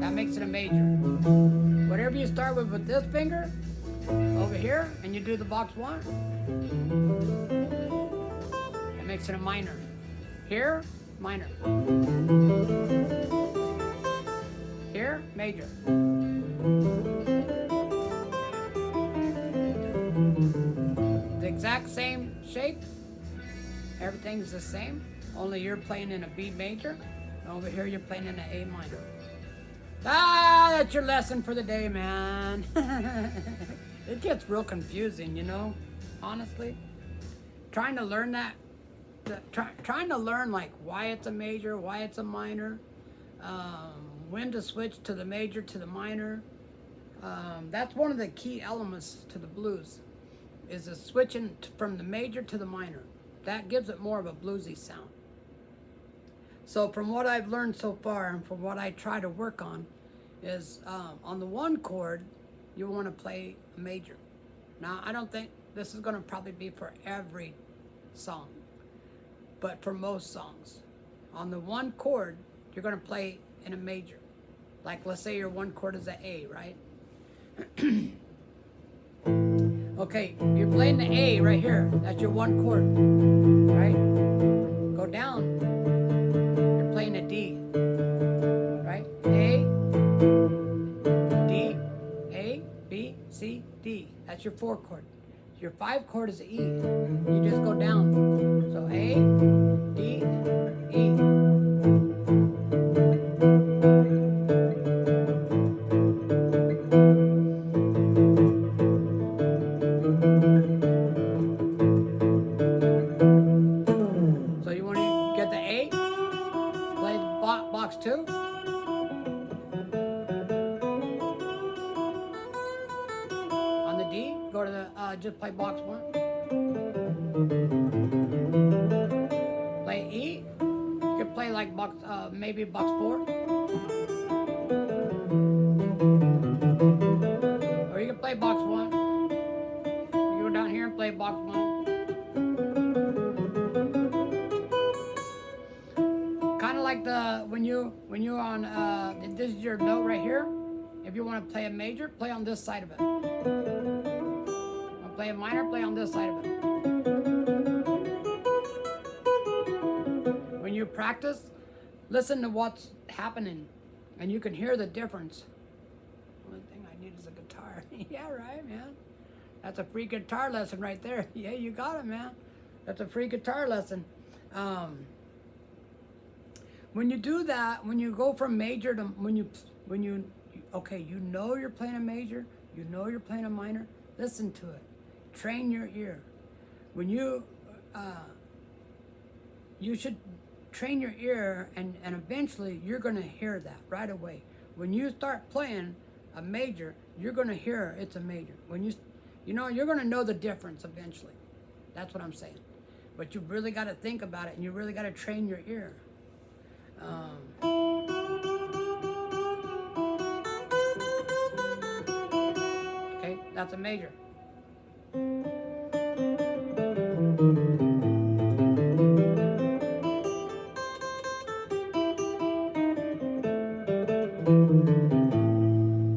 that makes it a major. Whatever you start with this finger over here, and you do the box one, that makes it a minor. Here, minor. Here, major. The exact same shape. Everything's the same. Only you're playing in a B major. And over here, you're playing in an A minor. Ah, that's your lesson for the day, man. It gets real confusing, you know, honestly. Trying to learn that. Trying to learn like why it's a major, why it's a minor, when to switch to the major to the minor. That's one of the key elements to the blues, is the switching from the major to the minor. That gives it more of a bluesy sound. So from what I've learned so far, and from what I try to work on, is on the one chord, you want to play a major. Now, I don't think this is going to probably be for every song, but for most songs, on the one chord, you're going to play in a major. Like, let's say your one chord is an A, right? Okay, you're playing the A right here. That's your one chord, right? Go down. You're playing a D, right? A, D, A, B, C, D. That's your 4 chord. Your 5 chord is E. You just go down. So A, D, just play box 1. Play E. You could play like box, maybe box 4. Or you can play box 1. You go down here and play box 1. Kind of like when you're on, this is your note right here. If you want to play a major, play on this side of it. Play a minor, play on this side of it. When you practice, listen to what's happening, and you can hear the difference. One thing I need is a guitar. Yeah, right, man. That's a free guitar lesson right there. Yeah, you got it, man. That's a free guitar lesson. When you do that, when you go from major to, okay, you know you're playing a major, you know you're playing a minor, listen to it. Train your ear. When you should train your ear, and eventually you're going to hear that right away. When you start playing a major, you're going to hear it's a major. When you're going to know the difference eventually. That's what I'm saying. But you really got to think about it, and you really got to train your ear. Okay, that's a major.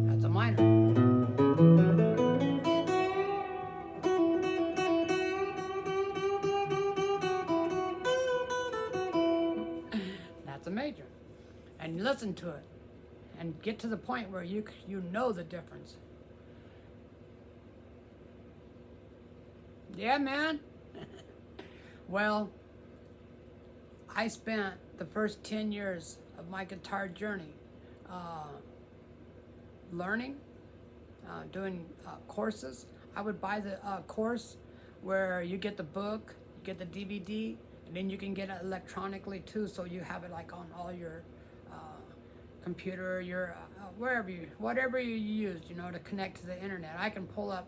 That's a minor. That's a major. And listen to it and get to the point where you know the difference. Yeah, man. Well, I spent the first 10 years of my guitar journey learning, doing courses. I would buy the course where you get the book, you get the DVD, and then you can get it electronically too, so you have it like on all your computer, your whatever you use, to connect to the internet. I can pull up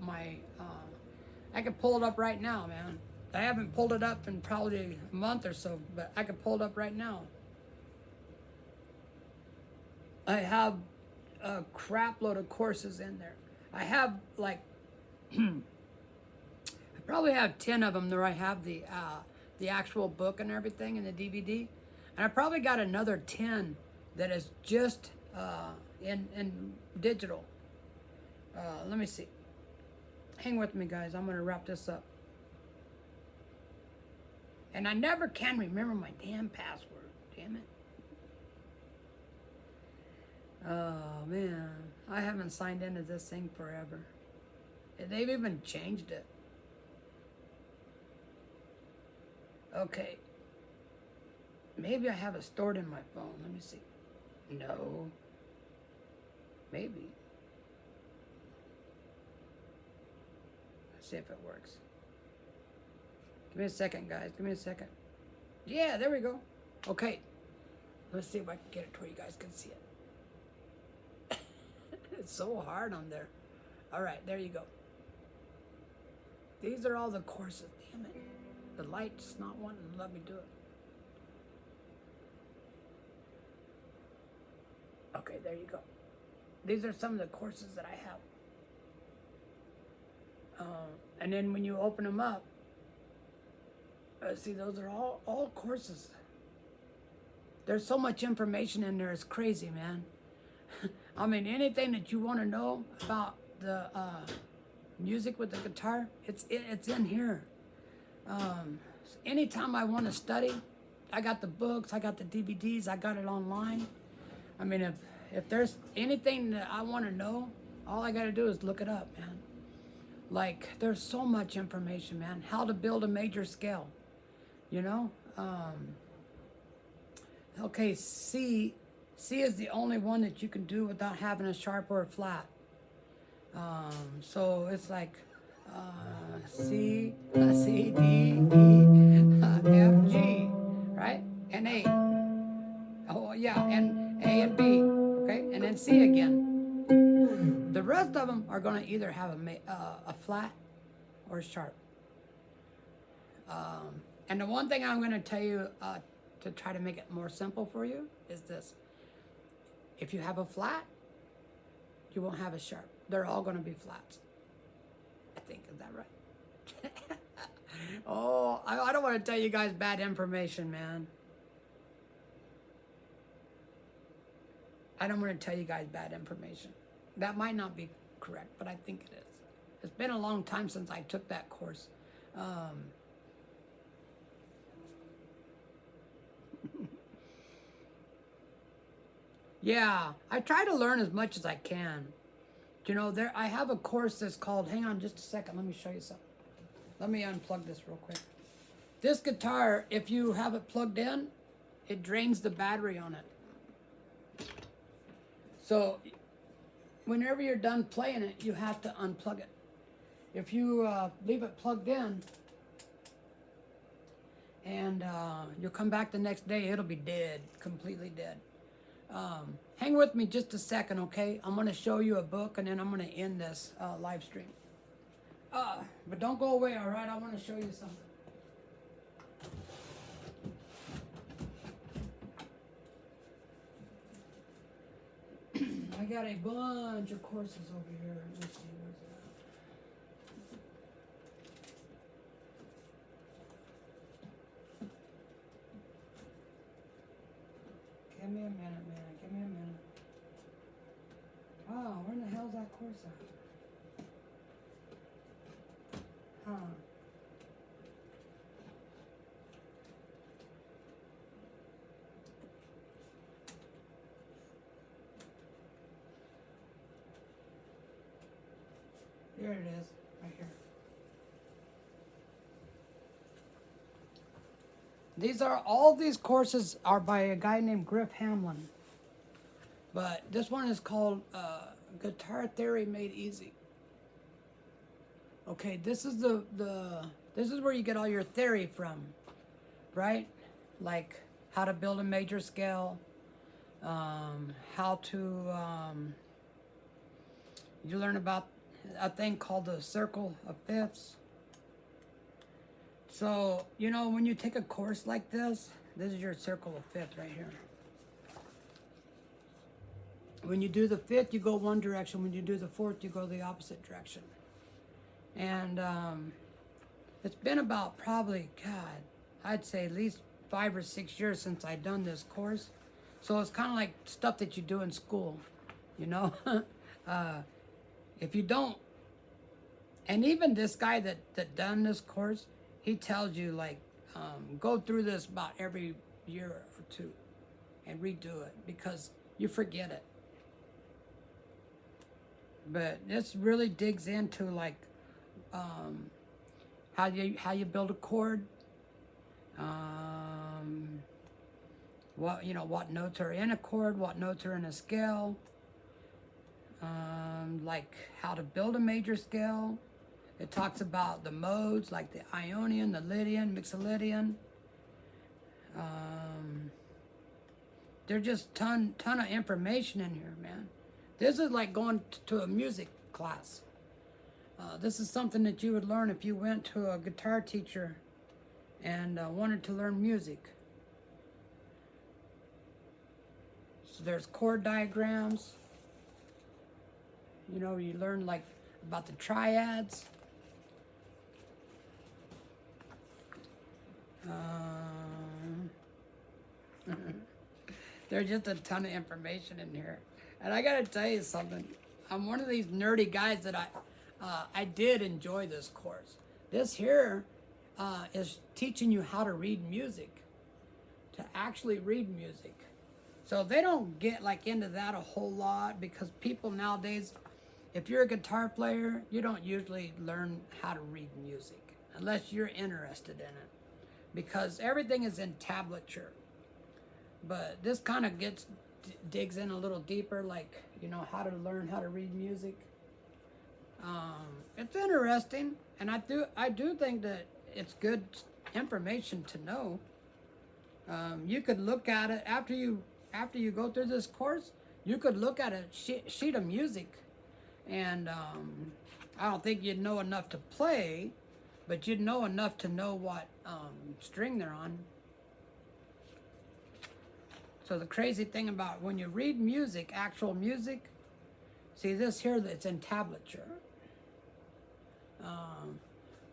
I can pull it up right now, man. I haven't pulled it up in probably a month or so, but I can pull it up right now. I have a crap load of courses in there. I have like, I probably have 10 of them where I have the actual book and everything and the DVD. And I probably got another 10 that is just in digital. Let me see. Hang with me, guys. I'm going to wrap this up. And I never can remember my damn password. Damn it. Oh, man. I haven't signed into this thing forever. They've even changed it. Okay. Maybe I have it stored in my phone. Let me see. No. Maybe. Let's see if it works. Give me a second, guys. Give me a second. Yeah, there we go. Okay. Let's see if I can get it to where you guys can see it. It's so hard on there. All right, there you go. These are all the courses. Damn it. The light's not wanting to let me do it. Okay, there you go. These are some of the courses that I have. And then when you open them up, see, those are all courses. There's so much information in there, it's crazy, man. I mean, anything that you want to know about the music with the guitar, it's in here. Anytime I want to study, I got the books, I got the DVDs, I got it online. I mean, if there's anything that I want to know, all I got to do is look it up, man. Like, there's so much information, man. How to build a major scale, Okay, C is the only one that you can do without having a sharp or a flat. So it's like C, D, E, F, G, right? And A. Oh, yeah, and A and B, okay? And then C again. The rest of them are going to either have a flat or sharp. And the one thing I'm going to tell you to try to make it more simple for you is this. If you have a flat, you won't have a sharp. They're all going to be flats. I think, is that right? Oh, I don't want to tell you guys bad information, man. I don't want to tell you guys bad information. That might not be correct, but I think it is. It's been a long time since I took that course. Yeah, I try to learn as much as I can. You know, I have a course that's called, hang on just a second, let me show you something. Let me unplug this real quick. This guitar, if you have it plugged in, it drains the battery on it. So, whenever you're done playing it, you have to unplug it. If you leave it plugged in, and you'll come back the next day, it'll be dead, completely dead. Hang with me just a second, okay? I'm going to show you a book, and then I'm going to end this live stream. But don't go away, all right? I want to show you something. I got a bunch of courses over here. Let's see, where's it at? Give me a minute, man. Give me a minute. Oh, where in the hell's that course at? Huh. Here it is, right here. All these courses are by a guy named Griff Hamlin. But this one is called Guitar Theory Made Easy. Okay, this is this is where you get all your theory from, right? Like how to build a major scale, how to you learn about a thing called the circle of fifths. So, you know, when you take a course like this is your circle of fifth right here. When you do the fifth, you go one direction. When you do the fourth, you go the opposite direction. And it's been about probably, God, I'd say at least 5 or 6 years since I've done this course. So it's kind of like stuff that you do in school, you know? If you don't, and even this guy that done this course, he tells you like, go through this about every year or two and redo it because you forget it. But this really digs into like how you build a chord, what notes are in a chord, what notes are in a scale, like how to build a major scale. It talks about the modes like the Ionian, the Lydian, Mixolydian. There's just ton of information in here, man. This is like going to a music class. This is something that you would learn if you went to a guitar teacher and wanted to learn music. So there's chord diagrams. You know, you learn like about the triads. There's just a ton of information in here. And I gotta tell you something. I'm one of these nerdy guys that I did enjoy this course. This here is teaching you how to read music, to actually read music. So they don't get like into that a whole lot because people nowadays, if you're a guitar player, you don't usually learn how to read music unless you're interested in it because everything is in tablature. But this kind of digs in a little deeper, like, you know, how to learn how to read music. It's interesting, and I do think that it's good information to know. You could look at it after you go through this course. You could look at a sheet of music, and I don't think you'd know enough to play, but you'd know enough to know what string they're on. So the crazy thing about when you read music, actual music, see this here, that's in tablature.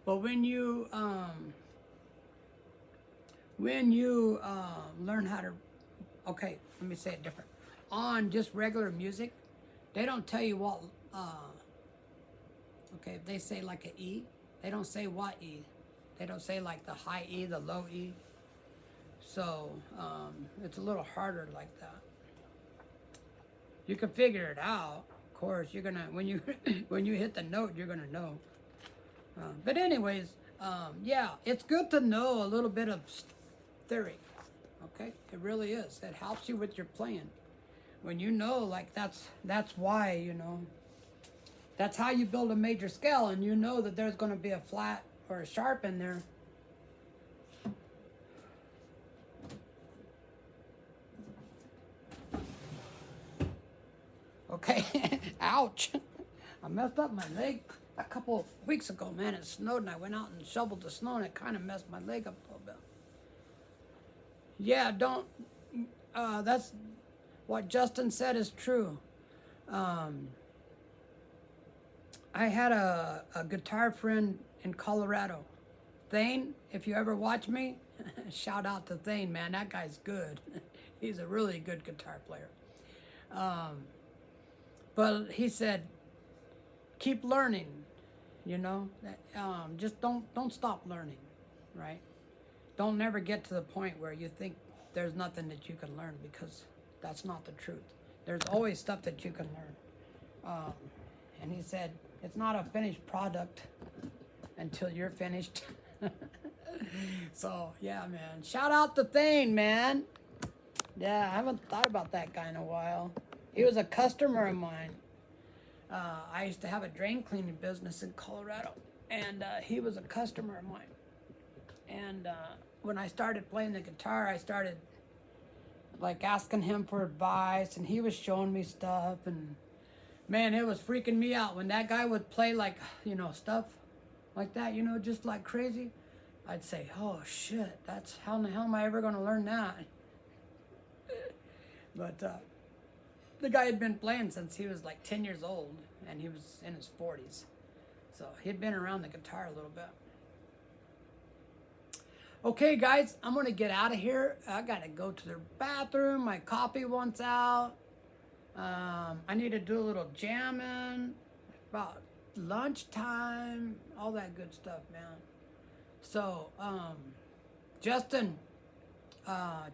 But when you learn how to, okay, let me say it different. On just regular music, they don't tell you what, okay, if they say like an E, they don't say what E. They don't say like the high E, the low E. So it's a little harder like that. You can figure it out. Of course, you're gonna when you when you hit the note, you're gonna know. But anyways, yeah, it's good to know a little bit of theory. Okay, it really is. It helps you with your playing. When you know, like that's why, you know. That's how you build a major scale, and you know that there's going to be a flat or a sharp in there. Okay, ouch. I messed up my leg a couple of weeks ago, man. It snowed, and I went out and shoveled the snow, and it kind of messed my leg up a little bit. Yeah, don't, that's what Justin said is true. I had a guitar friend in Colorado. Thane, if you ever watch me, shout out to Thane, man. That guy's good. He's a really good guitar player. But he said, keep learning, you know. Just don't stop learning, right? Don't never get to the point where you think there's nothing that you can learn, because that's not the truth. There's always stuff that you can learn. And he said, it's not a finished product until you're finished. So, yeah, man. Shout out to Thane, man. Yeah, I haven't thought about that guy in a while. He was a customer of mine. I used to have a drain cleaning business in Colorado, and he was a customer of mine. And when I started playing the guitar, I started like asking him for advice, and he was showing me stuff, and man, it was freaking me out when that guy would play like, you know, stuff like that, you know, just like crazy. I'd say, oh shit, how in the hell am I ever gonna learn that? But the guy had been playing since he was like 10 years old, and he was in his 40s. So he'd been around the guitar a little bit. Okay, guys, I'm going to get out of here. I got to go to the bathroom. My coffee wants out. I need to do a little jamming about lunchtime, all that good stuff, man. So, Justin,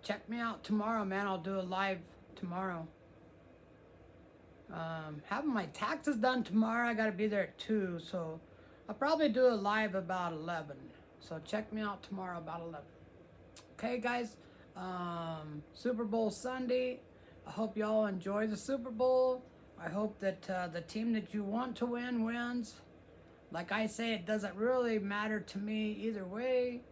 check me out tomorrow, man. I'll do a live tomorrow. Having my taxes done tomorrow. I got to be there at 2, so I'll probably do a live about 11. So check me out tomorrow about 11. Okay, guys. Super Bowl Sunday. I hope y'all enjoy the Super Bowl. I hope that the team that you want to win wins. Like I say, it doesn't really matter to me either way.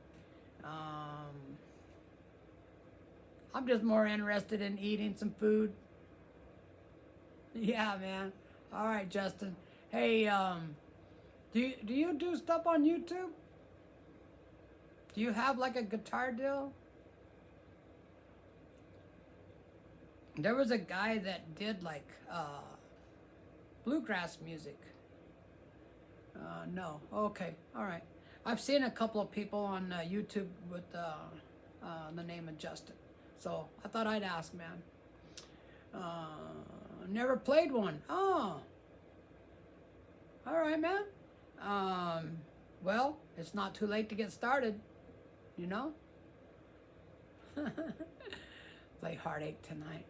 I'm just more interested in eating some food. Yeah, man. All right, Justin. Hey, do you do stuff on YouTube? Do you have like a guitar deal? There was a guy that did like bluegrass music. No. Okay. All right. I've seen a couple of people on YouTube with the name of Justin. So I thought I'd ask, man. Never played one. Oh. All right, man. Well, it's not too late to get started. You know? Play Heartache Tonight.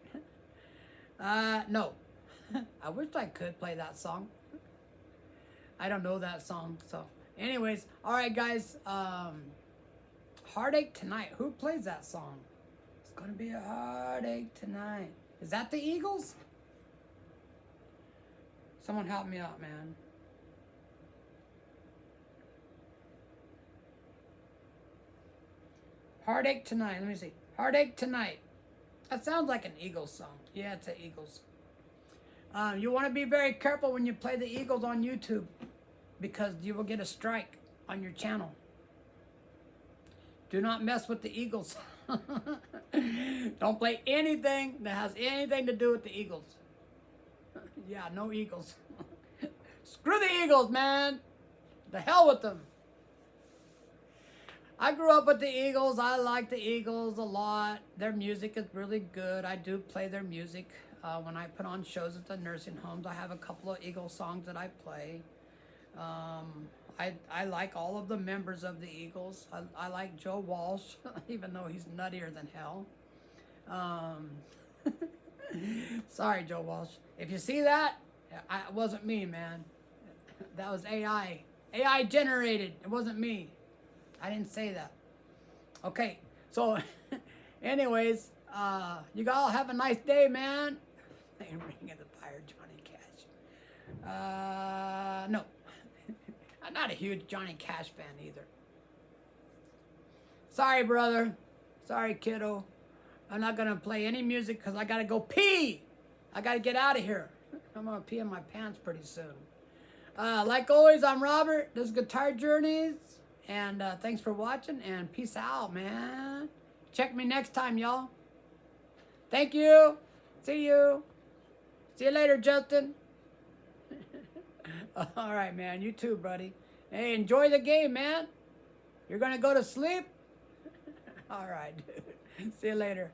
No. I wish I could play that song. I don't know that song. So, anyways, all right, guys. Heartache Tonight. Who plays that song? It's gonna be a heartache tonight. Is that the Eagles? Someone help me out, man. Heartache Tonight. Let me see. Heartache Tonight. That sounds like an Eagles song. Yeah, it's the Eagles. You want to be very careful when you play the Eagles on YouTube, because you will get a strike. on your channel. Do not mess with the Eagles. Don't play anything that has anything to do with the Eagles. Yeah, no Eagles. Screw the Eagles, man. The hell with them. I grew up with the Eagles. I like the Eagles a lot. Their music is really good. I do play their music when I put on shows at the nursing homes. I have a couple of Eagles songs that I play. I like all of the members of the Eagles. I like Joe Walsh, even though he's nuttier than hell. Sorry, Joe Walsh. If you see that, it wasn't me, man. That was AI. AI generated. It wasn't me. I didn't say that. Okay, so anyways, you all have a nice day, man. Ring of the Fire, Johnny Cash. No. I'm not a huge Johnny Cash fan either. Sorry, brother. Sorry, kiddo. I'm not going to play any music because I got to go pee. I got to get out of here. I'm going to pee in my pants pretty soon. Like always, I'm Robert. This is Guitar Journeys. And thanks for watching. And peace out, man. Check me next time, y'all. Thank you. See you. See you later, Justin. All right, man. You too, buddy. Hey, enjoy the game, man. You're going to go to sleep? All right, dude. See you later.